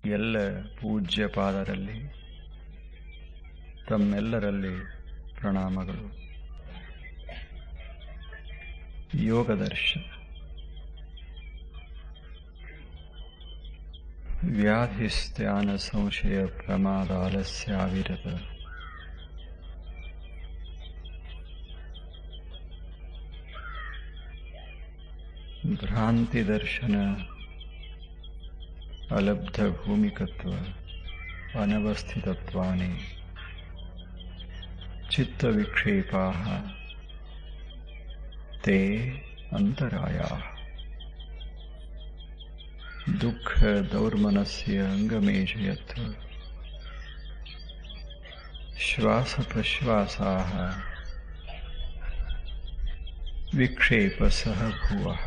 ಎಲ್ಲ ಪೂಜ್ಯಪಾದರಲ್ಲಿ ತಮ್ಮೆಲ್ಲರಲ್ಲಿ ಪ್ರಣಾಮಗಳು. ಯೋಗದರ್ಶನ. ವ್ಯಾಧಿಸ್ತ್ಯಾನ ಸಂಶಯ ಪ್ರಮಾದಾಲಸ್ಯಾವಿರತ ಭ್ರಾಂತಿ ದರ್ಶನ ಅಲಬ್ಧ ಭೂಮಿಕತ್ವ ಅನವಸ್ಥಿತತ್ವಾನಿ ಚಿತ್ತವಿಕ್ಷೇಪಾಃ ತೇ ಅಂತರಾಯಾಃ ದುಃಖ ದೌರ್ಮನಸ್ಯ ಅಂಗಮೇಶಯತ್ವ ಶ್ವಾಸ ಪ್ರಶ್ವಾಸಾಃ ವಿಕ್ಷೇಪಸಃ ಭುವಃ.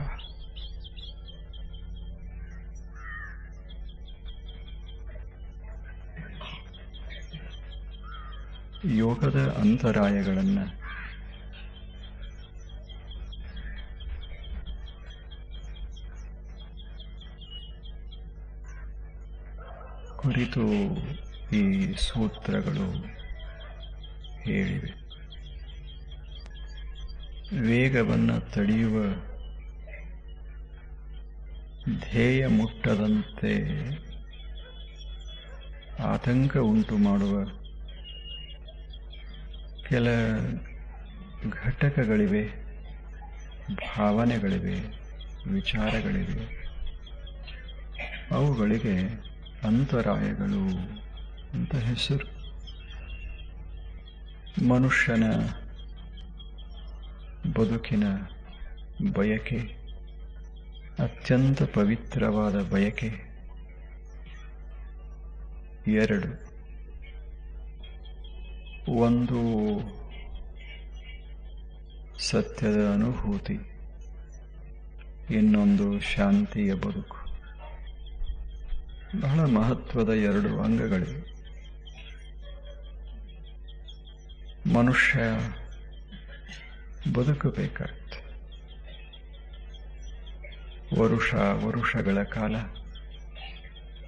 ಯೋಗದ ಅಂತರಾಯಗಳನ್ನು ಕುರಿತು ಈ ಸೂತ್ರಗಳು ಹೇಳಿವೆ. ವೇಗವನ್ನು ತಡೆಯುವ, ಧ್ಯೇಯ ಮುಟ್ಟದಂತೆ ಆತಂಕ ಉಂಟು ಮಾಡುವ ಕೆಲ ಘಟಕಗಳಿವೆ, ಭಾವನೆಗಳಿವೆ, ವಿಚಾರಗಳಿವೆ. ಅವುಗಳಿಗೆ ಅಂತರಾಯಗಳು ಅಂತ ಹೆಸರು. ಮನುಷ್ಯನ ಬದುಕಿನ ಬಯಕೆ, ಅತ್ಯಂತ ಪವಿತ್ರವಾದ ಬಯಕೆ ಎರಡು. ಒಂದು ಸತ್ಯದ ಅನುಭೂತಿ, ಇನ್ನೊಂದು ಶಾಂತಿಯ ಬದುಕು. ಬಹಳ ಮಹತ್ವದ ಎರಡು ಅಂಗಗಳಿವೆ. ಮನುಷ್ಯ ಬದುಕಬೇಕಾಗ್ತದೆ. ವರುಷಗಳ ಕಾಲ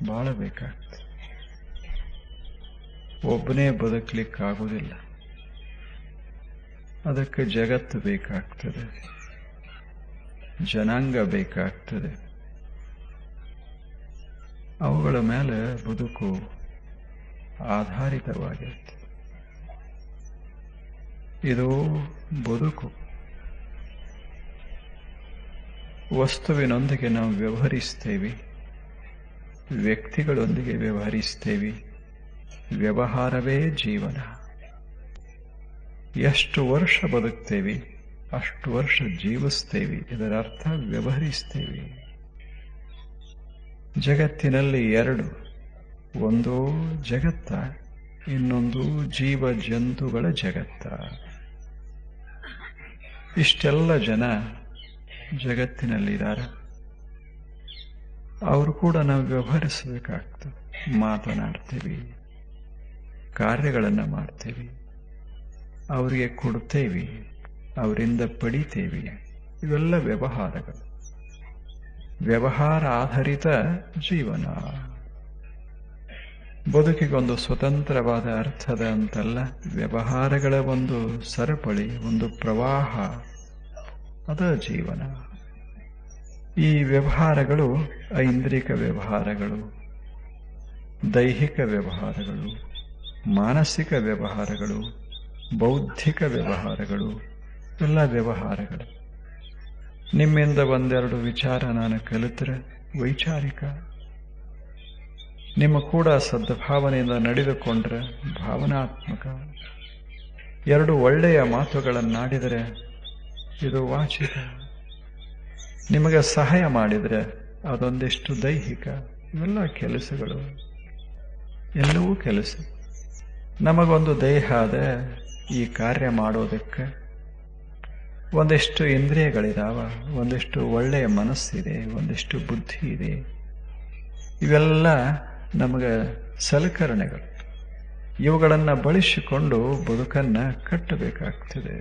ಬಾಳಬೇಕಾಗ್ತದೆ. ಒಬ್ಬನೇ ಬದುಕಲಿಕ್ಕಾಗುವುದಿಲ್ಲ. ಅದಕ್ಕೆ ಜಗತ್ತು ಬೇಕಾಗ್ತದೆ, ಜನಾಂಗ ಬೇಕಾಗ್ತದೆ. ಅವುಗಳ ಮೇಲೆ ಬದುಕು ಆಧಾರಿತವಾಗಿರುತ್ತೆ. ಇದು ಬದುಕು. ವಸ್ತುವಿನೊಂದಿಗೆ ನಾವು ವ್ಯವಹರಿಸ್ತೇವೆ, ವ್ಯಕ್ತಿಗಳೊಂದಿಗೆ ವ್ಯವಹರಿಸ್ತೇವೆ. ವ್ಯವಹಾರವೇ ಜೀವನ. ಎಷ್ಟು ವರ್ಷ ಬದುಕ್ತೇವೆ ಅಷ್ಟು ವರ್ಷ ಜೀವಿಸ್ತೇವೆ. ಇದರ ಅರ್ಥ ವ್ಯವಹರಿಸ್ತೇವೆ. ಜಗತ್ತಿನಲ್ಲಿ ಎರಡು, ಒಂದು ಜಗತ್ತ, ಇನ್ನೊಂದು ಜೀವ ಜಂತುಗಳ ಜಗತ್ತ. ಇಷ್ಟೆಲ್ಲ ಜನ ಜಗತ್ತಿನಲ್ಲಿದ್ದಾರೆ. ಅವರು ಕೂಡ ನಾವು ವ್ಯವಹರಿಸಬೇಕಾಗ್ತದೆ. ಮಾತನಾಡ್ತೇವೆ, ಕಾರ್ಯಗಳನ್ನು ಮಾಡ್ತೇವೆ, ಅವರಿಗೆ ಕೊಡ್ತೇವೆ, ಅವರಿಂದ ಪಡಿತೇವೆ. ಇವೆಲ್ಲ ವ್ಯವಹಾರಗಳು. ವ್ಯವಹಾರ ಆಧಾರಿತ ಜೀವನ. ಬದುಕಿಗೊಂದು ಸ್ವತಂತ್ರವಾದ ಅರ್ಥದ ಅಂತಲ್ಲ, ವ್ಯವಹಾರಗಳ ಒಂದು ಸರಪಳಿ, ಒಂದು ಪ್ರವಾಹ, ಅದ ಜೀವನ. ಈ ವ್ಯವಹಾರಗಳು ಐಂದ್ರಿಕ ವ್ಯವಹಾರಗಳು, ದೈಹಿಕ ವ್ಯವಹಾರಗಳು, ಮಾನಸಿಕ ವ್ಯವಹಾರಗಳು, ಬೌದ್ಧಿಕ ವ್ಯವಹಾರಗಳು, ಎಲ್ಲ ವ್ಯವಹಾರಗಳು. ನಿಮ್ಮಿಂದ ಒಂದೆರಡು ವಿಚಾರ ನಾನು ಕಲಿತರೆ ವೈಚಾರಿಕ. ನಿಮ್ಮ ಕೂಡ ಸದ್ಭಾವನೆಯಿಂದ ನಡೆದುಕೊಂಡ್ರೆ ಭಾವನಾತ್ಮಕ. ಎರಡು ಒಳ್ಳೆಯ ಮಾತುಗಳನ್ನಾಡಿದರೆ ಇದು ವಾಚಿಕ. ನಿಮಗೆ ಸಹಾಯ ಮಾಡಿದರೆ ಅದೊಂದಿಷ್ಟು ದೈಹಿಕ. ಇವೆಲ್ಲ ಕೆಲಸಗಳು, ಎಲ್ಲವೂ ಕೆಲಸ. ನಮಗೊಂದು ದೇಹ ಅದ. ಈ ಕಾರ್ಯ ಮಾಡೋದಕ್ಕೆ ಒಂದಿಷ್ಟು ಇಂದ್ರಿಯಗಳಿದಾವ, ಒಂದಿಷ್ಟು ಒಳ್ಳೆಯ ಮನಸ್ಸಿದೆ, ಒಂದಿಷ್ಟು ಬುದ್ಧಿ ಇದೆ. ಇವೆಲ್ಲ ನಮಗೆ ಸಲಕರಣೆಗಳು. ಇವುಗಳನ್ನು ಬಳಸಿಕೊಂಡು ಬದುಕನ್ನು ಕಟ್ಟಬೇಕಾಗ್ತದೆ.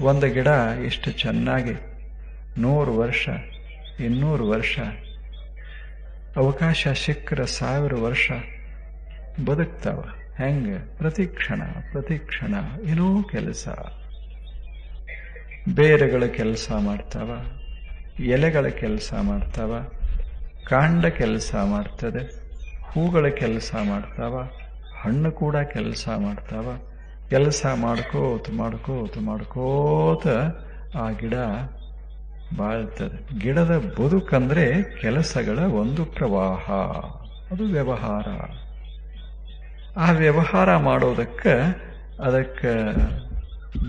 ಒಂದು ಗಿಡ ಎಷ್ಟು ಚೆನ್ನಾಗಿ 100 ವರ್ಷ 200 ವರ್ಷ ಅವಕಾಶ ಸಿಕ್ಕರೆ 1000 ವರ್ಷ ಬದುಕ್ತಾವ. ಹೆಂಗೆ? ಪ್ರತಿ ಕ್ಷಣ ಏನೋ ಕೆಲಸ. ಬೇರುಗಳ ಕೆಲಸ ಮಾಡ್ತಾವ, ಎಲೆಗಳ ಕೆಲಸ ಮಾಡ್ತಾವ, ಕಾಂಡ ಕೆಲಸ ಮಾಡ್ತದೆ, ಹೂಗಳ ಕೆಲಸ ಮಾಡ್ತಾವ, ಹಣ್ಣು ಕೂಡ ಕೆಲಸ ಮಾಡ್ತಾವ. ಕೆಲಸ ಮಾಡ್ಕೋತ ಆ ಗಿಡ ಬಾಳ್ತದೆ. ಗಿಡದ ಬದುಕಂದ್ರೆ ಕೆಲಸಗಳ ಒಂದು ಪ್ರವಾಹ, ಅದು ವ್ಯವಹಾರ. ಆ ವ್ಯವಹಾರ ಅದಕ್ಕೆ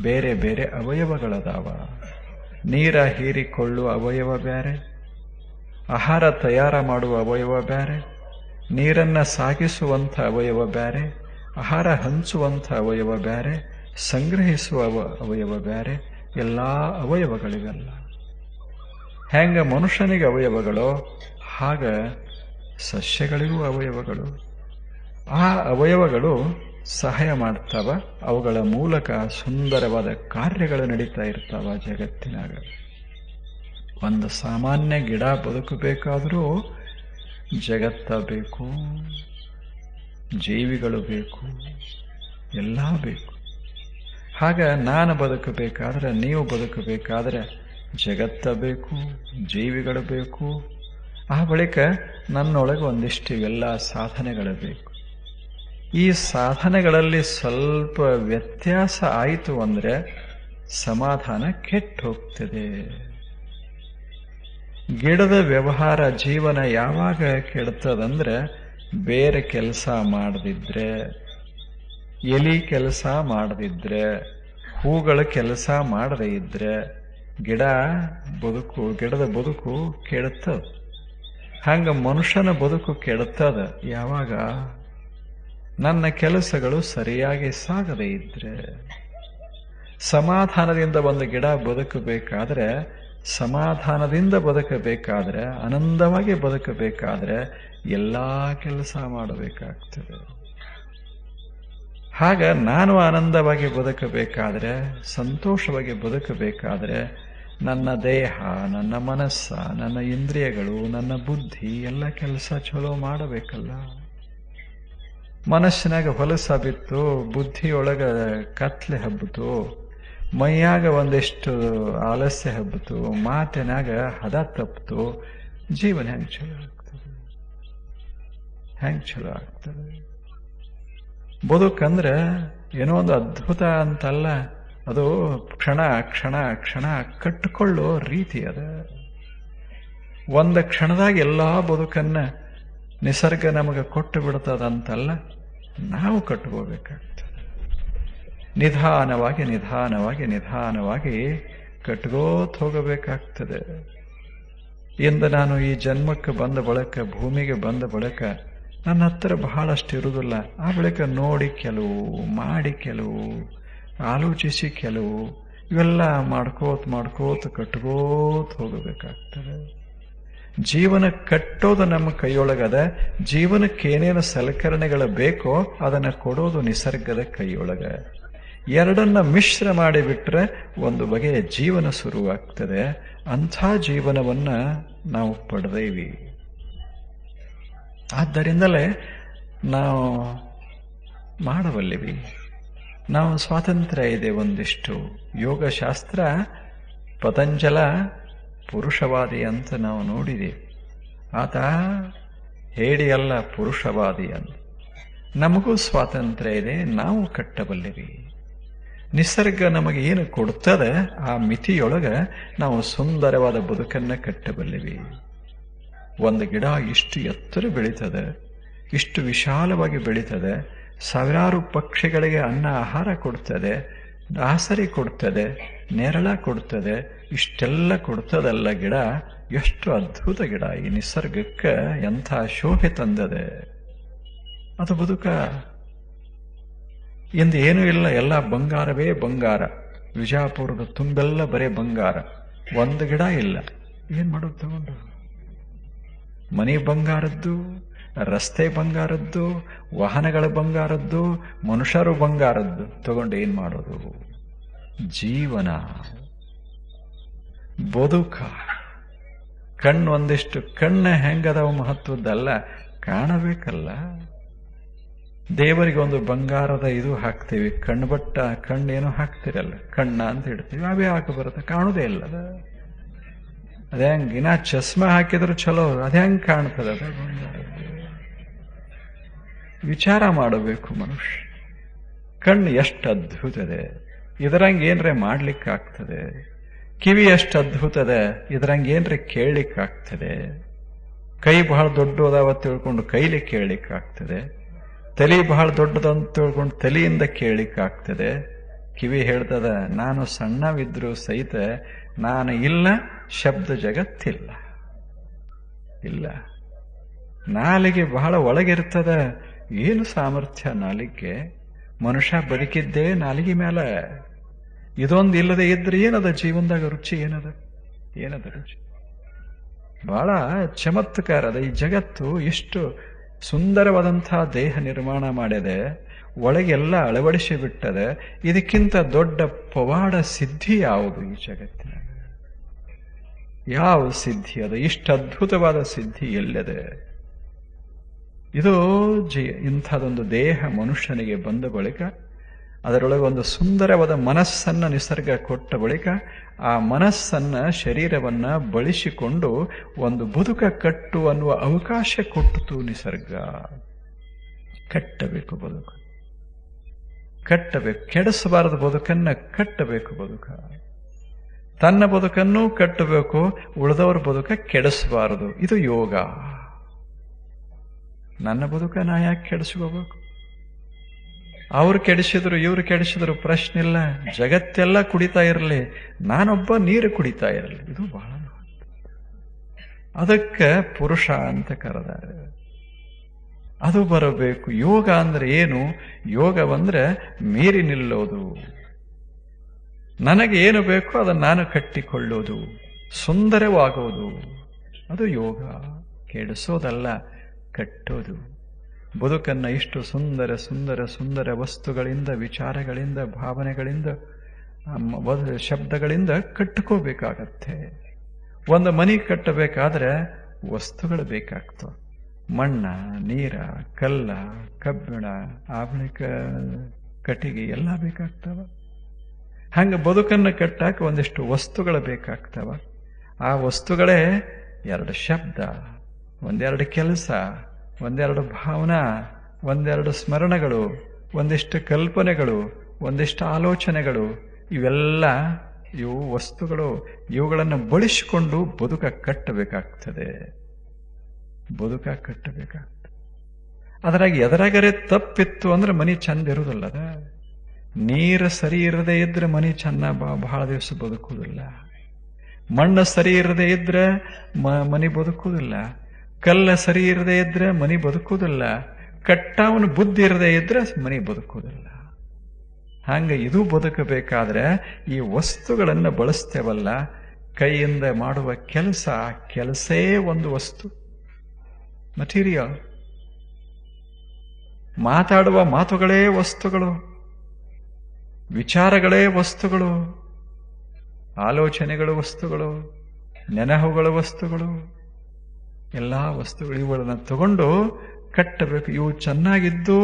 ಬೇರೆ ಬೇರೆ ಅವಯವಗಳದಾವ. ನೀರ ಹೀರಿಕೊಳ್ಳುವ ಅವಯವ ಬೇರೆ, ಆಹಾರ ತಯಾರ ಮಾಡುವ ಅವಯವ ಬೇರೆ, ನೀರನ್ನ ಸಾಗಿಸುವಂಥ ಅವಯವ ಬೇರೆ, ಆಹಾರ ಹಂಚುವಂಥ ಅವಯವ ಬೇರೆ, ಸಂಗ್ರಹಿಸುವ ಅವಯವ ಬೇರೆ. ಎಲ್ಲ ಅವಯವಗಳಿವೆಲ್ಲ. ಹೆಂಗ ಮನುಷ್ಯನಿಗೆ ಅವಯವಗಳು, ಹಾಗ ಸಸ್ಯಗಳಿಗೂ ಅವಯವಗಳು. ಆ ಅವಯವಗಳು ಸಹಾಯ ಮಾಡ್ತಾವ. ಅವುಗಳ ಮೂಲಕ ಸುಂದರವಾದ ಕಾರ್ಯಗಳು ನಡೀತಾ ಇರ್ತಾವ ಜಗತ್ತಿನಾಗ. ಒಂದು ಸಾಮಾನ್ಯ ಗಿಡ ಬದುಕಬೇಕಾದರೂ ಜಗತ್ತ ಬೇಕು, ಜೀವಿಗಳು ಬೇಕು, ಎಲ್ಲ ಬೇಕು. ಹಾಗ ನಾನು ಬದುಕಬೇಕಾದ್ರೆ, ನೀವು ಬದುಕಬೇಕಾದ್ರೆ ಜಗತ್ತ ಬೇಕು, ಜೀವಿಗಳು ಬೇಕು. ಆ ಬಳಿಕ ನನ್ನೊಳಗೆ ಒಂದಿಷ್ಟು ಇವೆಲ್ಲ ಸಾಧನೆಗಳು ಬೇಕು. ಈ ಸಾಧನೆಗಳಲ್ಲಿ ಸ್ವಲ್ಪ ವ್ಯತ್ಯಾಸ ಆಯಿತು ಅಂದ್ರೆ ಸಮಾಧಾನ ಕೆಟ್ಟು ಹೋಗ್ತದೆ. ಗಿಡದ ವ್ಯವಹಾರ ಜೀವನ ಯಾವಾಗ ಕೆಡ್ತದಂದ್ರೆ, ಬೇರೆ ಕೆಲಸ ಮಾಡದಿದ್ರೆ, ಎಲಿ ಕೆಲಸ ಮಾಡದಿದ್ರೆ, ಹೂಗಳ ಕೆಲಸ ಮಾಡದೇ ಇದ್ರೆ ಗಿಡದ ಬದುಕು ಕೆಡುತ್ತದ. ಹಂಗ ಮನುಷ್ಯನ ಬದುಕು ಕೆಡುತ್ತದ ಯಾವಾಗ? ನನ್ನ ಕೆಲಸಗಳು ಸರಿಯಾಗಿ ಸಾಗದೇ ಇದ್ರೆ. ಸಮಾಧಾನದಿಂದ ಒಂದು ಗಿಡ ಬದುಕಬೇಕಾದ್ರೆ, ಸಮಾಧಾನದಿಂದ ಬದುಕಬೇಕಾದ್ರೆ, ಆನಂದವಾಗಿ ಬದುಕಬೇಕಾದ್ರೆ ಎಲ್ಲ ಕೆಲಸ ಮಾಡಬೇಕಾಗ್ತದೆ. ಹಾಗ ನಾನು ಆನಂದವಾಗಿ ಬದುಕಬೇಕಾದ್ರೆ, ಸಂತೋಷವಾಗಿ ಬದುಕಬೇಕಾದ್ರೆ ನನ್ನ ದೇಹ, ನನ್ನ ಮನಸ್ಸ, ನನ್ನ ಇಂದ್ರಿಯಗಳು, ನನ್ನ ಬುದ್ಧಿ ಎಲ್ಲ ಕೆಲಸ ಚಲೋ ಮಾಡಬೇಕಲ್ಲ. ಮನಸ್ಸಿನಾಗ ಹೊಲಸ ಬಿತ್ತು, ಬುದ್ಧಿಯೊಳಗ ಕತ್ಲೆ ಹಬ್ಬಿತು, ಮೈಯಾಗ ಒಂದಿಷ್ಟು ಆಲಸ್ಯ ಹಬ್ಬಿತು, ಮಾತಿನಾಗ ಹದ ತಪ್ಪಿತು, ಜೀವನ ಹೆಂಗ್ ಚಲೋ ಆಗ್ತದೆ? ಬದುಕಂದ್ರೆ ಏನೋ ಒಂದು ಅದ್ಭುತ ಅಂತಲ್ಲ, ಅದು ಕ್ಷಣ ಕ್ಷಣ ಕ್ಷಣ ಕಟ್ಟಿಕೊಳ್ಳೋ ರೀತಿ ಅದ. ಒಂದು ಕ್ಷಣದಾಗ ಎಲ್ಲಾ ಬದುಕನ್ನ ನಿಸರ್ಗ ನಮಗೆ ಕೊಟ್ಟು ಬಿಡ್ತದಂತಲ್ಲ, ನಾವು ಕಟ್ಕೋಬೇಕಾಗ್ತದೆ. ನಿಧಾನವಾಗಿ ನಿಧಾನವಾಗಿ ನಿಧಾನವಾಗಿ ಕಟ್ಕೋತ ಹೋಗಬೇಕಾಗ್ತದೆ. ಇಂದು ನಾನು ಈ ಜನ್ಮಕ್ಕೆ ಬಂದ ಬಳಿಕ, ಭೂಮಿಗೆ ಬಂದ ಬಳಿಕ ನನ್ನ ಹತ್ರ ಬಹಳಷ್ಟು ಇರುವುದಿಲ್ಲ. ಆ ಬಳಿಕ ನೋಡಿ ಕೆಲವು, ಮಾಡಿ ಕೆಲವು, ಆಲೋಚಿಸಿ ಕೆಲವು, ಇವೆಲ್ಲ ಮಾಡ್ಕೋತ ಕಟ್ಕೋತ ಹೋಗಬೇಕಾಗ್ತದೆ. ಜೀವನ ಕಟ್ಟೋದು ನಮ್ಮ ಕೈಯೊಳಗದ. ಜೀವನಕ್ಕೆ ಏನೇನು ಸಲಕರಣೆಗಳು ಬೇಕೋ ಅದನ್ನು ಕೊಡೋದು ನಿಸರ್ಗದ ಕೈಯೊಳಗ. ಎರಡನ್ನ ಮಿಶ್ರ ಮಾಡಿಬಿಟ್ರೆ ಒಂದು ಬಗೆಯ ಜೀವನ ಶುರುವಾಗ್ತದೆ. ಅಂಥ ಜೀವನವನ್ನ ನಾವು ಪಡೆದೇವಿ. ಆದ್ದರಿಂದಲೇ ನಾವು ಮಾಡಬಲ್ಲಿವಿ. ನಾವು ಸ್ವಾತಂತ್ರ್ಯ ಇದೆ ಒಂದಿಷ್ಟು. ಯೋಗಶಾಸ್ತ್ರ ಪತಂಜಲ ಪುರುಷವಾದಿ ಅಂತ ನಾವು ನೋಡಿದೀವಿ. ಆತ ಹೇಳಿ ಅಲ್ಲ ಪುರುಷವಾದಿ ಅಂತ. ನಮಗೂ ಸ್ವಾತಂತ್ರ್ಯ ಇದೆ, ನಾವು ಕಟ್ಟಬಲ್ಲಿವಿ. ನಿಸರ್ಗ ನಮಗೆ ಏನು ಕೊಡ್ತದೆ ಆ ಮಿತಿಯೊಳಗ ನಾವು ಸುಂದರವಾದ ಬದುಕನ್ನ ಕಟ್ಟಬಲ್ಲಿವಿ. ಒಂದು ಗಿಡ ಇಷ್ಟು ಎತ್ತರ ಬೆಳೀತದೆ, ಇಷ್ಟು ವಿಶಾಲವಾಗಿ ಬೆಳೀತದೆ, ಸಾವಿರಾರು ಪಕ್ಷಿಗಳಿಗೆ ಅನ್ನ ಆಹಾರ ಕೊಡ್ತದೆ, ಆಸರೆ ಕೊಡ್ತದೆ, ನೆರಳ ಕೊಡ್ತದೆ, ಇಷ್ಟೆಲ್ಲ ಕೊಡ್ತದಲ್ಲ ಗಿಡ. ಎಷ್ಟು ಅದ್ಭುತ ಗಿಡ! ಈ ನಿಸರ್ಗಕ್ಕೆ ಎಂಥ ಶೋಭೆ ತಂದದೆ. ಅದು ಬದುಕ. ಇಂದು ಏನೂ ಇಲ್ಲ, ಎಲ್ಲ ಬಂಗಾರವೇ ಬಂಗಾರ. ವಿಜಾಪುರದ ತುಂಬೆಲ್ಲ ಬರೇ ಬಂಗಾರ, ಒಂದು ಗಿಡ ಇಲ್ಲ. ಏನ್ ಮಾಡೋದು ತಗೊಂಡು? ಮನೆ ಬಂಗಾರದ್ದು, ರಸ್ತೆ ಬಂಗಾರದ್ದು, ವಾಹನಗಳ ಬಂಗಾರದ್ದು, ಮನುಷ್ಯರು ಬಂಗಾರದ್ದು ತಗೊಂಡು ಏನ್ ಮಾಡೋದು? ಜೀವನ, ಬದುಕ ಕಣ್ಣು ಒಂದಿಷ್ಟು ಕಣ್ಣು ಹೆಂಗದವ ಮಹತ್ವದ್ದಲ್ಲ, ಕಾಣಬೇಕಲ್ಲ. ದೇವರಿಗೆ ಒಂದು ಬಂಗಾರದ ಇದು ಹಾಕ್ತೀವಿ, ಕಣ್ಣೇನೋ ಹಾಕ್ತಿರಲ್ಲ, ಕಣ್ಣ ಅಂತ ಇಡ್ತೀವಿ, ಅವೇ ಹಾಕಿ ಬರುತ್ತೆ, ಕಾಣುದೇ ಇಲ್ಲ. ಅದೇ ಹಂಗೆ ಇನ್ನ ಚಸ್ಮಾ ಹಾಕಿದ್ರು ಚಲೋ, ಅದೇ ಹಂಗೆ ಕಾಣ್ತದೆ. ಅದ ವಿಚಾರ ಮಾಡಬೇಕು ಮನುಷ್ಯ. ಕಣ್ಣು ಎಷ್ಟು ಅದ್ಭುತದೆ, ಇದರಂಗೆ ಏನ್ರೆ ಮಾಡ್ಲಿಕ್ಕಾಗ್ತದೆ. ಕಿವಿ ಎಷ್ಟು ಅದ್ಭುತದೆ, ಇದರಂಗೆ ಏನ್ರೆ ಕೇಳಲಿಕ್ಕಾಗ್ತದೆ. ಕೈ ಬಹಳ ದೊಡ್ಡ ಅದಾವ ತಿಳ್ಕೊಂಡು ಕೈಲಿ ಕೇಳಲಿಕ್ಕಾಗ್ತದೆ. ತಲೆ ಬಹಳ ದೊಡ್ಡದಂತ ತಿಳ್ಕೊಂಡು ತಲೆಯಿಂದ ಕೇಳಲಿಕ್ಕಾಗ್ತದೆ. ಕಿವಿ ಹೇಳ್ತದ, ನಾನು ಸಣ್ಣವಿದ್ರು ಸಹಿತ ನಾನು ಇಲ್ಲ, ಶಬ್ದ ಜಗತ್ತಿಲ್ಲ. ಇಲ್ಲ. ನಾಲಿಗೆ ಬಹಳ ಒಳಗಿರ್ತದ. ಏನು ಸಾಮರ್ಥ್ಯ ನಾಲಿಗೆ. ಮನುಷ್ಯ ಬದುಕಿದ್ದೇ ನಾಲಿಗೆ ಮೇಲೆ. ಇದೊಂದು ಇಲ್ಲದೆ ಇದ್ರೆ ಏನದ ಜೀವನದಾಗ ರುಚಿ? ಏನದ ರುಚಿ? ಬಹಳ ಚಮತ್ಕಾರ ಅದ. ಈ ಜಗತ್ತು ಎಷ್ಟು ಸುಂದರವಾದಂತಹ ದೇಹ ನಿರ್ಮಾಣ ಮಾಡಿದೆ, ಒಳಗೆಲ್ಲ ಅಳವಡಿಸಿ ಬಿಟ್ಟದೆ. ಇದಕ್ಕಿಂತ ದೊಡ್ಡ ಪವಾಡ ಸಿದ್ಧಿ ಯಾವುದು ಈ ಜಗತ್ತಿನ? ಯಾವ ಸಿದ್ಧಿ ಅದು? ಇಷ್ಟು ಅದ್ಭುತವಾದ ಸಿದ್ಧಿ ಎಲ್ಲದೆ? ಇದು ಇಂಥದೊಂದು ದೇಹ ಮನುಷ್ಯನಿಗೆ ಬಂದ ಬಳಿಕ, ಅದರೊಳಗೆ ಒಂದು ಸುಂದರವಾದ ಮನಸ್ಸನ್ನ ನಿಸರ್ಗ ಕೊಟ್ಟ ಬಳಿಕ, ಆ ಮನಸ್ಸನ್ನ ಶರೀರವನ್ನ ಬಳಸಿಕೊಂಡು ಒಂದು ಬದುಕ ಕಟ್ಟು ಅನ್ನುವ ಅವಕಾಶ ಕೊಟ್ಟಿತು ನಿಸರ್ಗ. ಕಟ್ಟಬೇಕು ಬದುಕು, ಕಟ್ಟಬೇಕು. ಕೆಡಿಸಬಾರದು ಬದುಕನ್ನ, ಕಟ್ಟಬೇಕು ಬದುಕ. ತನ್ನ ಬದುಕನ್ನು ಕಟ್ಟಬೇಕು, ಉಳಿದವರ ಬದುಕ ಕೆಡಿಸಬಾರದು. ಇದು ಯೋಗ. ನನ್ನ ಬದುಕ ನಾ ಯಾಕೆ ಕೆಡಿಸ್ಕೋಬೇಕು? ಅವ್ರು ಕೆಡಿಸಿದ್ರು ಇವ್ರು ಕೆಡಿಸಿದ್ರು ಪ್ರಶ್ನೆ ಇಲ್ಲ. ಜಗತ್ತೆಲ್ಲ ಕುಡಿತಾ ಇರಲಿ, ನಾನೊಬ್ಬ ನೀರು ಕುಡಿತಾ ಇರಲಿ. ಇದು ಬಹಳ ಅದಕ್ಕೆ ಪುರುಷ ಅಂತ ಕರೆದಾರೆ. ಅದು ಬರಬೇಕು. ಯೋಗ ಅಂದ್ರೆ ಏನು? ಯೋಗವಂದ್ರೆ ಮೀರಿ ನಿಲ್ಲೋದು. ನನಗೆ ಏನು ಬೇಕೋ ಅದನ್ನು ನಾನು ಕಟ್ಟಿಕೊಳ್ಳೋದು, ಸುಂದರವಾಗೋದು. ಅದು ಯೋಗ. ಕೆಡಿಸೋದಲ್ಲ, ಕಟ್ಟೋದು. ಬದುಕನ್ನ ಇಷ್ಟು ಸುಂದರ ಸುಂದರ ಸುಂದರ ವಸ್ತುಗಳಿಂದ, ವಿಚಾರಗಳಿಂದ, ಭಾವನೆಗಳಿಂದ, ಶಬ್ದಗಳಿಂದ ಕಟ್ಟಿಕೋಬೇಕಾಗತ್ತೆ. ಒಂದು ಮನೆ ಕಟ್ಟಬೇಕಾದ್ರೆ ವಸ್ತುಗಳು ಬೇಕಾಗ್ತವೆ. ಮಣ್ಣ, ನೀರ, ಕಲ್ಲ, ಕಬ್ಬಿಣ, ಆಭಣಿಕ, ಕಟ್ಟಿಗೆ ಎಲ್ಲ ಬೇಕಾಗ್ತವ. ಹಂಗೆ ಬದುಕನ್ನು ಕಟ್ಟಾಕ ಒಂದಿಷ್ಟು ವಸ್ತುಗಳು ಬೇಕಾಗ್ತವ. ಆ ವಸ್ತುಗಳೇ ಎರಡು ಶಬ್ದ, ಒಂದೆರಡು ಕೆಲಸ, ಒಂದೆರಡು ಭಾವನಾ, ಒಂದೆರಡು ಸ್ಮರಣಗಳು, ಒಂದಿಷ್ಟು ಕಲ್ಪನೆಗಳು, ಒಂದಿಷ್ಟು ಆಲೋಚನೆಗಳು. ಇವು ವಸ್ತುಗಳು. ಇವುಗಳನ್ನು ಬಳಸಿಕೊಂಡು ಬದುಕ ಕಟ್ಟಬೇಕಾಗ್ತದೆ. ಬದುಕ ಕಟ್ಟಬೇಕಾಗ್ತದೆ. ಅದರಾಗ ಎದರಾಗರೆ ತಪ್ಪಿತ್ತು ಅಂದ್ರೆ ಮನಿ ಚಂದ ಇರುವುದಿಲ್ಲದ. ನೀರು ಸರಿ ಇರದೇ ಇದ್ರೆ ಮನಿ ಚೆನ್ನ ಬಹಳ ದಿವಸ ಬದುಕುವುದಿಲ್ಲ. ಮಣ್ಣು ಸರಿ ಇರದೇ ಇದ್ರೆ ಮನಿ ಬದುಕುವುದಿಲ್ಲ. ಕಲ್ಲ ಸರಿ ಇರದೇ ಇದ್ರೆ ಮನಿ ಬದುಕುವುದಿಲ್ಲ. ಕಟ್ಟವನು ಬುದ್ಧಿ ಇರದೇ ಇದ್ರೆ ಮನಿ ಬದುಕುವುದಿಲ್ಲ. ಹಂಗೆ ಇದು ಬದುಕಬೇಕಾದ್ರೆ ಈ ವಸ್ತುಗಳನ್ನು ಬಳಸ್ತೇವಲ್ಲ, ಕೈಯಿಂದ ಮಾಡುವ ಕೆಲಸೇ ಒಂದು ವಸ್ತು, ಮಟೀರಿಯಲ್. ಮಾತಾಡುವ ಮಾತುಗಳೇ ವಸ್ತುಗಳು, ವಿಚಾರಗಳೇ ವಸ್ತುಗಳು, ಆಲೋಚನೆಗಳು ವಸ್ತುಗಳು, ನೆನಹುಗಳು ವಸ್ತುಗಳು, ಎಲ್ಲ ವಸ್ತುಗಳು. ಇವುಗಳನ್ನು ತಗೊಂಡು ಕಟ್ಟಬೇಕು. ಇವು ಚೆನ್ನಾಗಿದ್ದು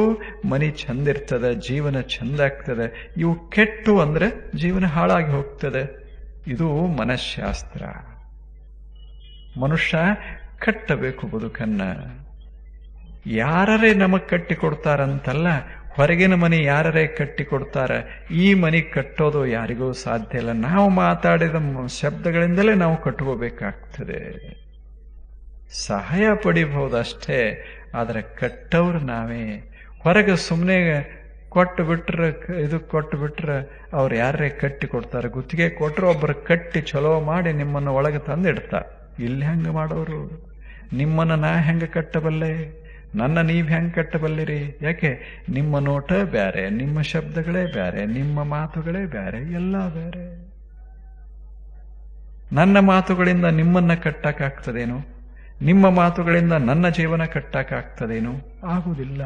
ಮನಿ ಚಂದಿರ್ತದೆ, ಜೀವನ ಚಂದ ಆಗ್ತದೆ. ಇವು ಕೆಟ್ಟು ಅಂದ್ರೆ ಜೀವನ ಹಾಳಾಗಿ ಹೋಗ್ತದೆ. ಇದು ಮನಃಶಾಸ್ತ್ರ. ಮನುಷ್ಯ ಕಟ್ಟಬೇಕು ಬದುಕನ್ನ. ಯಾರೇ ನಮಗ್ ಕಟ್ಟಿಕೊಡ್ತಾರಂತಲ್ಲ, ಹೊರಗಿನ ಮನೆ ಯಾರೇ ಕಟ್ಟಿಕೊಡ್ತಾರೆ. ಈ ಮನೆ ಕಟ್ಟೋದು ಯಾರಿಗೂ ಸಾಧ್ಯ ಇಲ್ಲ. ನಾವು ಮಾತಾಡಿದ ಶಬ್ದಗಳಿಂದಲೇ ನಾವು ಕಟ್ಕೋಬೇಕಾಗ್ತದೆ. ಸಹಾಯ ಪಡಿಬಹುದಷ್ಟೇ, ಆದರೆ ಕಟ್ಟವ್ರು ನಾವೇ. ಹೊರಗೆ ಸುಮ್ಮನೆ ಕೊಟ್ಟು ಬಿಟ್ರೆ ಅವ್ರು ಯಾರೇ ಕಟ್ಟಿ ಕೊಡ್ತಾರೆ. ಗುತ್ತಿಗೆ ಕೊಟ್ಟರು ಒಬ್ಬರು ಕಟ್ಟಿ ಚಲೋ ಮಾಡಿ ನಿಮ್ಮನ್ನು ಒಳಗೆ ತಂದಿಡ್ತಾರೆ. ಇಲ್ಲಿ ಹೆಂಗೆ ಮಾಡೋರು? ನಿಮ್ಮನ್ನು ನಾ ಹೆಂಗೆ ಕಟ್ಟಬಲ್ಲೆ? ನನ್ನ ನೀವು ಹೆಂಗೆ ಕಟ್ಟಬಲ್ಲಿರಿ? ಯಾಕೆ? ನಿಮ್ಮ ನೋಟ ಬೇರೆ, ನಿಮ್ಮ ಶಬ್ದಗಳೇ ಬೇರೆ, ನಿಮ್ಮ ಮಾತುಗಳೇ ಬೇರೆ, ಎಲ್ಲ ಬೇರೆ. ನನ್ನ ಮಾತುಗಳಿಂದ ನಿಮ್ಮನ್ನ ಕಟ್ಟಕ್ಕಾಗ್ತದೇನು? ನಿಮ್ಮ ಮಾತುಗಳಿಂದ ನನ್ನ ಜೀವನ ಕಟ್ಟಕ್ಕಾಗ್ತದೇನು? ಆಗುವುದಿಲ್ಲ.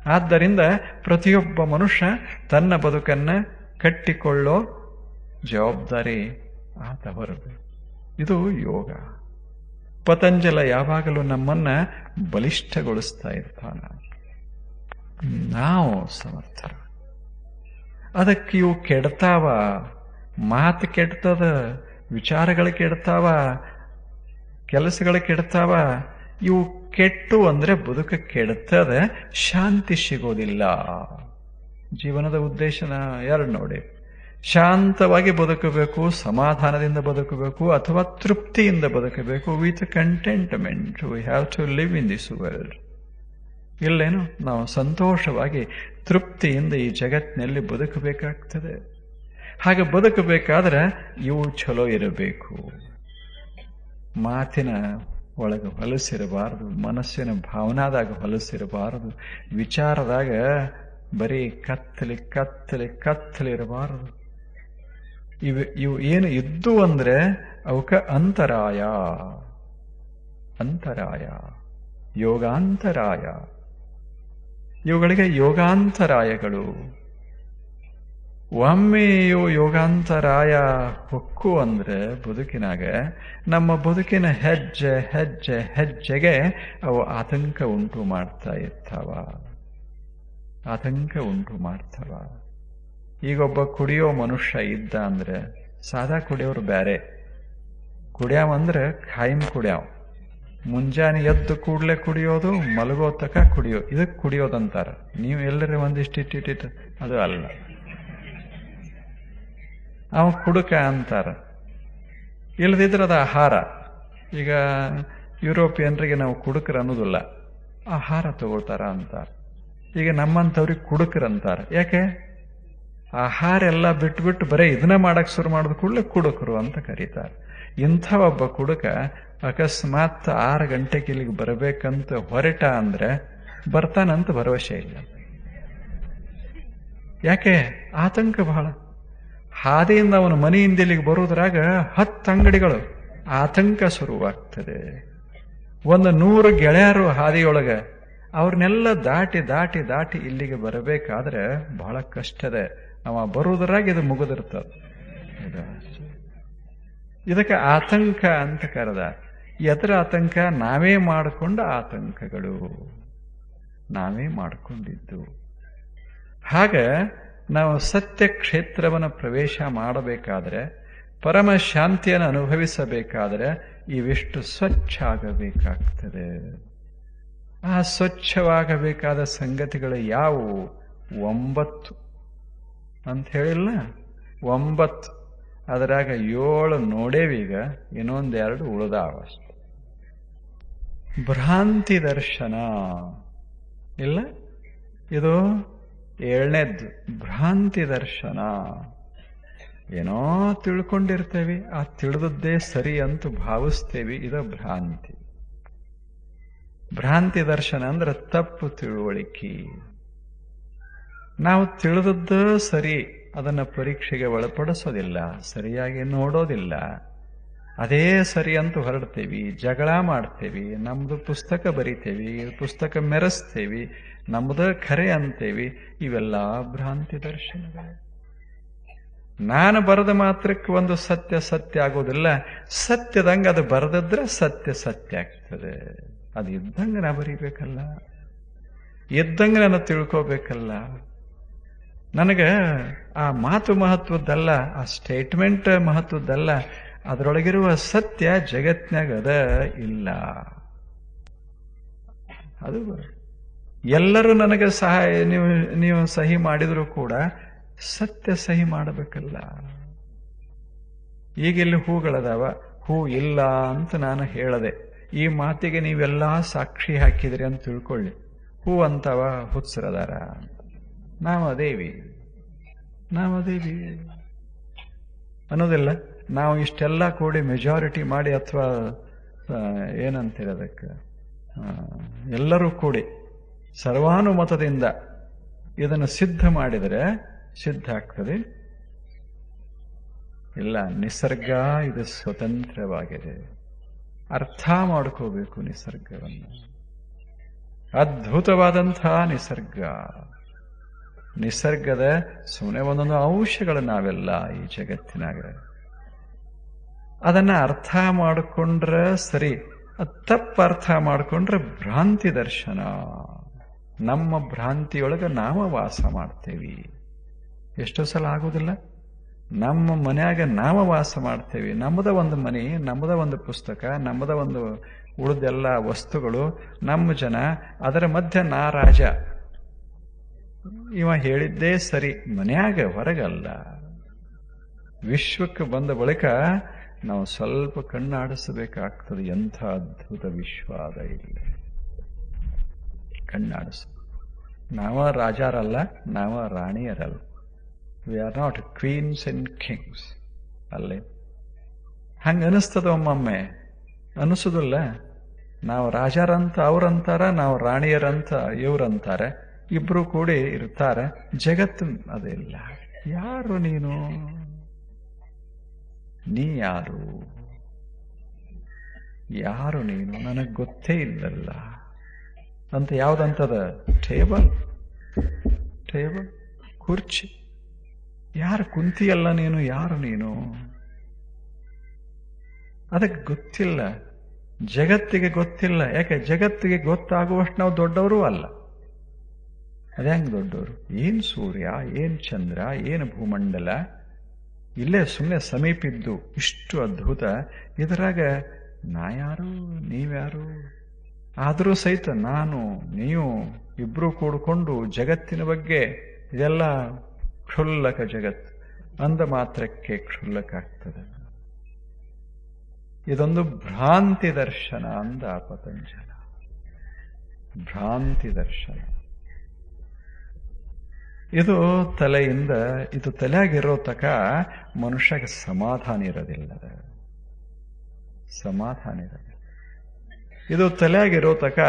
ಆದ್ದರಿಂದ ಪ್ರತಿಯೊಬ್ಬ ಮನುಷ್ಯ ತನ್ನ ಬದುಕನ್ನ ಕಟ್ಟಿಕೊಳ್ಳೋ ಜವಾಬ್ದಾರಿ ಆತ ಹೊರಬೇಕು. ಇದು ಯೋಗ. ಪತಂಜಲ ಯಾವಾಗಲೂ ನಮ್ಮನ್ನ ಬಲಿಷ್ಠಗೊಳಿಸ್ತಾ ಇರ್ತಾನ. ನಾವು ಸಮರ್ಥರು. ಅದಕ್ಕೆ ಇವು ಕೆಡ್ತಾವ, ಮಾತು ಕೆಡ್ತದ, ವಿಚಾರಗಳು ಕೆಡ್ತಾವ, ಕೆಲಸಗಳು ಕೆಡ್ತಾವ. ಇವು ಕೆಟ್ಟು ಅಂದ್ರೆ ಬದುಕ ಕೆಡ್ತದ, ಶಾಂತಿ ಸಿಗೋದಿಲ್ಲ. ಜೀವನದ ಉದ್ದೇಶನ ಎರಡು ನೋಡಿ. ಶಾಂತವಾಗಿ ಬದುಕಬೇಕು, ಸಮಾಧಾನದಿಂದ ಬದುಕಬೇಕು, ಅಥವಾ ತೃಪ್ತಿಯಿಂದ ಬದುಕಬೇಕು. With contentment we have to live in this world. ಇಲ್ಲೇನು, ನಾವು ಸಂತೋಷವಾಗಿ ತೃಪ್ತಿಯಿಂದ ಈ ಜಗತ್ತಿನಲ್ಲಿ ಬದುಕಬೇಕಾಗ್ತದೆ. ಹಾಗೆ ಬದುಕಬೇಕಾದ್ರೆ ಇವು ಚಲೋ ಇರಬೇಕು. ಮಾತಿನ ಒಳಗೆ ಹೊಲಸಿರಬಾರದು, ಮನಸ್ಸಿನ ಭಾವನಾದಾಗ ಹೊಲಸಿರಬಾರದು, ವಿಚಾರದಾಗ ಬರೀ ಕತ್ತಲಿರಬಾರದು. ಇವು ಏನು ಇದ್ದು ಅಂದ್ರೆ ಅವಕ್ಕ ಅಂತರಾಯ, ಯೋಗಾಂತರಾಯ. ಇವುಗಳಿಗೆ ಯೋಗಾಂತರಾಯಗಳು. ಒಮ್ಮೆ ಇವು ಯೋಗಾಂತರಾಯ ಹೊಕ್ಕು ಅಂದ್ರೆ ಬದುಕಿನಾಗ, ನಮ್ಮ ಬದುಕಿನ ಹೆಜ್ಜೆಗೆ ಅವು ಆತಂಕ ಉಂಟು ಮಾಡ್ತಾ ಇರ್ತಾವ. ಈಗೊಬ್ಬ ಕುಡಿಯೋ ಮನುಷ್ಯ ಇದ್ದ ಅಂದ್ರೆ, ಸಾದಾ ಕುಡಿಯೋರು ಬ್ಯಾರೆ, ಕುಡಿಯಾವ ಅಂದ್ರೆ ಖಾಯಿಂ ಕುಡಿಯಾವ. ಮುಂಜಾನೆ ಎದ್ದು ಕೂಡ್ಲೆ ಕುಡಿಯೋದು, ಮಲಗೋ ತಕ ಕುಡಿಯೋ, ಇದಕ್ಕೆ ಕುಡಿಯೋದಂತಾರ. ನೀವು ಎಲ್ಲರೂ ಒಂದಿಷ್ಟಿಟ್ಟಿಟ್ಟು ಅದು ಅಲ್ಲ, ಅವ ಕುಡುಕ ಅಂತಾರ. ಇಲ್ಲದಿದ್ರೆ ಅದು ಆಹಾರ. ಈಗ ಯುರೋಪಿಯನ್ರಿಗೆ ನಾವು ಕುಡುಕರು ಅನ್ನೋದಿಲ್ಲ, ಆಹಾರ ತಗೋತಾರ ಅಂತಾರ. ಈಗ ನಮ್ಮಂಥವ್ರಿಗೆ ಕುಡುಕರಂತಾರ. ಯಾಕೆ? ಆಹಾರ ಎಲ್ಲ ಬಿಟ್ಬಿಟ್ಟು ಬರೀ ಇದನ್ನ ಮಾಡಕ್ ಶುರು ಮಾಡಿದ ಕೂಡಲೇ ಕುಡುಕರು ಅಂತ ಕರೀತಾರೆ. ಇಂಥ ಒಬ್ಬ ಕುಡುಕ ಅಕಸ್ಮಾತ್ 6 ಗಂಟೆಗೆ ಇಲ್ಲಿಗೆ ಬರಬೇಕಂತ ಹೊರಟ ಅಂದ್ರೆ ಬರ್ತಾನಂತ ಭರವಸೆ ಇಲ್ಲ. ಯಾಕೆ? ಆತಂಕ ಬಹಳ. ಹಾದಿಯಿಂದ ಅವನ ಮನೆಯಿಂದ ಇಲ್ಲಿಗೆ ಬರೋದ್ರಾಗ 10 ಅಂಗಡಿಗಳು, ಆತಂಕ ಶುರುವಾಗ್ತದೆ. 100 ಗೆಳೆಯರು ಹಾದಿಯೊಳಗ, ಅವ್ರನ್ನೆಲ್ಲ ದಾಟಿ ಇಲ್ಲಿಗೆ ಬರಬೇಕಾದ್ರೆ ಬಹಳ ಕಷ್ಟದೆ. ಅವ ಬರುವುದರಾಗ ಇದು ಮುಗಿದಿರ್ತದೆ. ಇದಕ್ಕೆ ಆತಂಕ ಅಂತ ಕರೆದ. ಎದರ ಆತಂಕ? ನಾವೇ ಮಾಡಿಕೊಂಡ ಆತಂಕಗಳು, ನಾವೇ ಮಾಡಿಕೊಂಡಿದ್ದು. ಹಾಗ ನಾವು ಸತ್ಯ ಕ್ಷೇತ್ರವನ್ನು ಪ್ರವೇಶ ಮಾಡಬೇಕಾದ್ರೆ, ಪರಮ ಶಾಂತಿಯನ್ನು ಅನುಭವಿಸಬೇಕಾದ್ರೆ ಇವಿಷ್ಟು ಸ್ವಚ್ಛ ಆಗಬೇಕಾಗ್ತದೆ. ಆ ಸ್ವಚ್ಛವಾಗಬೇಕಾದ ಸಂಗತಿಗಳು ಯಾವುವು? 9 ಅಂತ ಹೇಳಿಲ್ಲ, 9. ಅದರಾಗ 7 ನೋಡೇವೀಗ, ಇನ್ನೊಂದು 2 ಉಳಿದಾವಷ್ಟೆ. ಭ್ರಾಂತಿ ದರ್ಶನ ಇಲ್ಲ, ಇದು 7ನೇದ್ದು. ಭ್ರಾಂತಿ ದರ್ಶನ. ಏನೋ ತಿಳ್ಕೊಂಡಿರ್ತೇವಿ, ಆ ತಿಳಿದದ್ದೇ ಸರಿ ಅಂತ ಭಾವಿಸ್ತೇವಿ, ಇದು ಭ್ರಾಂತಿ. ಭ್ರಾಂತಿ ದರ್ಶನ ಅಂದ್ರೆ ತಪ್ಪು ತಿಳುವಳಿಕೆ. ನಾವು ತಿಳಿದದ್ದು ಸರಿ, ಅದನ್ನು ಪರೀಕ್ಷೆಗೆ ಒಳಪಡಿಸೋದಿಲ್ಲ, ಸರಿಯಾಗಿ ನೋಡೋದಿಲ್ಲ, ಅದೇ ಸರಿ ಅಂತ ಹೊರಡ್ತೇವಿ, ಜಗಳ ಮಾಡ್ತೇವಿ, ನಮ್ದು ಪುಸ್ತಕ ಬರಿತೇವಿ, ಪುಸ್ತಕ ಮೆರೆಸ್ತೇವಿ, ನಮ್ದು ಖರೆ ಅಂತೇವಿ. ಇವೆಲ್ಲ ಭ್ರಾಂತಿ ದರ್ಶನಗಳು. ನಾನು ಬರೆದ ಮಾತ್ರಕ್ಕೆ ಒಂದು ಸತ್ಯ ಆಗೋದಿಲ್ಲ. ಸತ್ಯದಂಗೆ ಅದು ಬರೆದಿದ್ರೆ ಸತ್ಯ ಆಗ್ತದೆ. ಅದು ಇದ್ದಂಗೆ ನಾ ಬರೀಬೇಕಲ್ಲ, ಇದ್ದಂಗೆ ನಾನು ತಿಳ್ಕೋಬೇಕಲ್ಲ. ನನಗೆ ಆ ಮಾತು ಮಹತ್ವದ್ದಲ್ಲ, ಆ ಸ್ಟೇಟ್ಮೆಂಟ್ ಮಹತ್ವದ್ದಲ್ಲ, ಅದರೊಳಗಿರುವ ಸತ್ಯ ಜಗತ್ನಾಗ ಅದ ಇಲ್ಲ. ಅದು ಎಲ್ಲರೂ ನನಗೆ ಸಹಾಯ, ನೀವು ಸಹಿ ಮಾಡಿದ್ರು ಕೂಡ ಸತ್ಯ ಸಹಿ ಮಾಡಬೇಕಲ್ಲ. ಈಗ ಇಲ್ಲಿ ಹೂಗಳದಾವ, ಹೂ ಇಲ್ಲ ಅಂತ ನಾನು ಹೇಳದೆ, ಈ ಮಾತಿಗೆ ನೀವೆಲ್ಲ ಸಾಕ್ಷಿ ಹಾಕಿದ್ರಿ ಅಂತ ತಿಳ್ಕೊಳ್ಳಿ. ಹೂ ಅಂತವ ಹುತ್ಸರದಾರ, ನಾವದೇವಿ ಅನ್ನೋದಿಲ್ಲ. ನಾವು ಇಷ್ಟೆಲ್ಲ ಕೂಡಿ ಮೆಜಾರಿಟಿ ಮಾಡಿ, ಅಥವಾ ಏನಂತೀರ ಅದಕ್ಕೆ, ಎಲ್ಲರೂ ಕೂಡಿ ಸರ್ವಾನುಮತದಿಂದ ಇದನ್ನು ಸಿದ್ಧ ಮಾಡಿದರೆ ಸಿದ್ಧ ಆಗ್ತದೆ. ಇಲ್ಲ, ನಿಸರ್ಗ ಇದು ಸ್ವತಂತ್ರವಾಗಿದೆ. ಅರ್ಥ ಮಾಡ್ಕೋಬೇಕು ನಿಸರ್ಗವನ್ನು. ಅದ್ಭುತವಾದಂತಹ ನಿಸರ್ಗದ ಸುಮ್ಮನೆ ಒಂದೊಂದು ಅಂಶಗಳು ನಾವೆಲ್ಲ ಈ ಜಗತ್ತಿನಾಗ. ಅದನ್ನು ಅರ್ಥ ಮಾಡಿಕೊಂಡ್ರೆ ಸರಿ, ತಪ್ಪು ಅರ್ಥ ಮಾಡಿಕೊಂಡ್ರೆ ಭ್ರಾಂತಿ ದರ್ಶನ. ನಮ್ಮ ಭ್ರಾಂತಿಯೊಳಗೆ ನಾವು ವಾಸ ಮಾಡ್ತೇವೆ. ಎಷ್ಟೋ ಸಲ ಆಗೋದಿಲ್ಲ? ನಮ್ಮ ಮನ್ಯಾಗ ನಾವು ವಾಸ ಮಾಡ್ತೇವೆ. ನಮ್ಮದ ಒಂದು ಮನೆ, ನಮ್ಮದ ಒಂದು ಪುಸ್ತಕ, ನಮ್ಮದ ಒಂದು ಉಳಿದೆಲ್ಲ ವಸ್ತುಗಳು, ನಮ್ಮ ಜನ, ಅದರ ಮಧ್ಯೆ ನಾ ರಾಜ. ಇವ ಹೇಳಿದ್ದೇ ಸರಿ, ಮನ್ಯಾಗ, ಹೊರಗಲ್ಲ. ವಿಶ್ವಕ್ಕೆ ಬಂದ ಬಳಿಕ ನಾವು ಸ್ವಲ್ಪ ಕಣ್ಣಾಡಿಸಬೇಕಾಗ್ತದೆ. ಎಂಥ ಅದ್ಭುತ ವಿಶ್ವ ಅದ ಇಲ್ಲಿ. ಕಣ್ಣಾಡಿಸ. ನಾವ ರಾಜಾರಲ್ಲ, ನಾವ ರಾಣಿಯರಲ್ಲ. We are not queens and kings. ಅಲ್ಲೇ ಹಂಗ ಅನಿಸ್ತದ ಒಮ್ಮೊಮ್ಮೆ, ಅನಿಸೋದಿಲ್ಲ? ನಾವು ರಾಜಾರಂತ ಅವ್ರಂತಾರ, ನಾವು ರಾಣಿಯರಂತ ಇವ್ರಂತಾರೆ. ಇಬ್ರು ಕೂಡಿ ಇರ್ತಾರೆ. ಜಗತ್ತು ಅದಿಲ್ಲ. ಯಾರು ನೀನು? ನೀ ಯಾರು? ಯಾರು ನೀನು? ನನಗೆ ಗೊತ್ತೇ ಇಲ್ಲಲ್ಲ ಅಂತ. ಯಾವುದಂತದ? ಟೇಬಲ್, ಟೇಬಲ್, ಕುರ್ಚಿ. ಯಾರು ಕುಂತಿಯಲ್ಲ ನೀನು? ಯಾರು ನೀನು? ಅದಕ್ಕೆ ಗೊತ್ತಿಲ್ಲ. ಜಗತ್ತಿಗೆ ಗೊತ್ತಿಲ್ಲ. ಯಾಕೆ? ಜಗತ್ತಿಗೆ ಗೊತ್ತಾಗುವಷ್ಟು ನಾವು ದೊಡ್ಡವರು ಅಲ್ಲ. ಅದ್ಯಾಂಗ ದೊಡ್ಡವರು? ಏನ್ ಸೂರ್ಯ, ಏನ್ ಚಂದ್ರ, ಏನು ಭೂಮಂಡಲ, ಇಲ್ಲೇ ಸುಮ್ಮನೆ ಸಮೀಪಿದ್ದು ಇಷ್ಟು ಅದ್ಭುತ. ಇದರಾಗ ನಾ ಯಾರು, ನೀವ್ಯಾರು? ಆದರೂ ಸಹಿತ ನಾನು ನೀವು ಇಬ್ರು ಕೂಡಿಕೊಂಡು ಜಗತ್ತಿನ ಬಗ್ಗೆ, ಇದೆಲ್ಲ ಕ್ಷುಲ್ಲಕ ಜಗತ್ತು ಅಂದ ಮಾತ್ರಕ್ಕೆ ಕ್ಷುಲ್ಲಕ ಆಗ್ತದೆ. ಇದೊಂದು ಭ್ರಾಂತಿ ದರ್ಶನ ಅಂದ ಪತಂಜಲ. ಭ್ರಾಂತಿ ದರ್ಶನ. ಇದು ತಲೆಯಿಂದ, ಇದು ತಲೆಯಾಗಿರೋ ತಕ ಮನುಷ್ಯಗೆ ಸಮಾಧಾನ ಇರೋದಿಲ್ಲ. ಸಮಾಧಾನ ಇರೋದಿಲ್ಲ. ಇದು ತಲೆಯಾಗಿರೋ ತಕ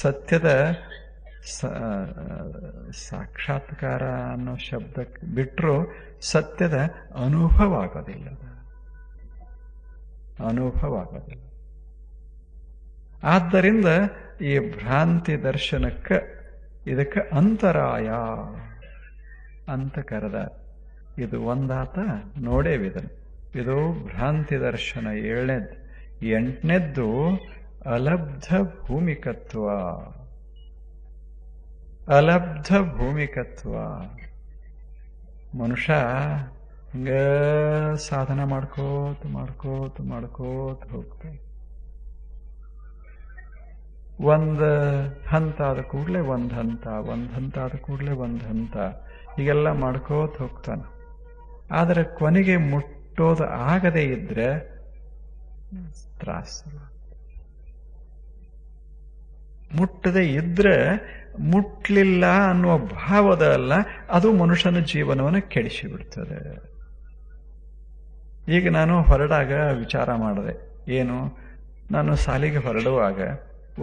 ಸತ್ಯದ ಸಾಕ್ಷಾತ್ಕಾರ ಅನ್ನೋ ಶಬ್ದಕ್ಕೆ ಬಿಟ್ಟರು ಸತ್ಯದ ಅನುಭವ ಆಗೋದಿಲ್ಲ. ಅನುಭವ ಆಗೋದಿಲ್ಲ. ಆದ್ದರಿಂದ ಈ ಭ್ರಾಂತಿ ದರ್ಶನಕ್ಕೆ, ಇದಕ್ಕೆ ಅಂತರಾಯ ಅಂತ ಕರೆದ. ಇದು ಒಂದಾತ ನೋಡೇವಿದನು. ಇದು ಭ್ರಾಂತಿ ದರ್ಶನ 7ನೇದ್ದು. 8ನೇದ್ದು ಅಲಬ್ಧ ಭೂಮಿಕತ್ವ. ಅಲಬ್ಧ ಭೂಮಿಕತ್ವ. ಮನುಷ್ಯ ಹಿಂಗ ಸಾಧನ ಮಾಡ್ಕೋತ ಮಾಡ್ಕೋತ ಮಾಡ್ಕೋತ ಹೋಗ್ತಾನೆ. ಒಂದು ಹಂತ ಆದ ಕೂಡಲೇ ಒಂದು ಹಂತ, ಒಂದು ಹಂತ ಆದ ಕೂಡಲೇ ಒಂದು ಹಂತ, ಹೀಗೆಲ್ಲ ಮಾಡ್ಕೋತ ಹೋಗ್ತಾನೆ. ಆದರೆ ಕೊನೆಗೆ ಮುಟ್ಟೋದು ಆಗದೇ ಇದ್ರೆ ತ್ರಾಸ. ಮುಟ್ಟದೇ ಇದ್ರೆ, ಮುಟ್ಲಿಲ್ಲ ಅನ್ನುವ ಭಾವದ ಅಲ್ಲ, ಅದು ಮನುಷ್ಯನ ಜೀವನವನ್ನು ಕೆಡಿಸಿಬಿಡ್ತದೆ. ಈಗ ನಾನು ಹೊರಡಾಗ ವಿಚಾರ ಮಾಡಿದೆ. ಏನು? ನಾನು ಶಾಲೆಗೆ ಹೊರಡುವಾಗ,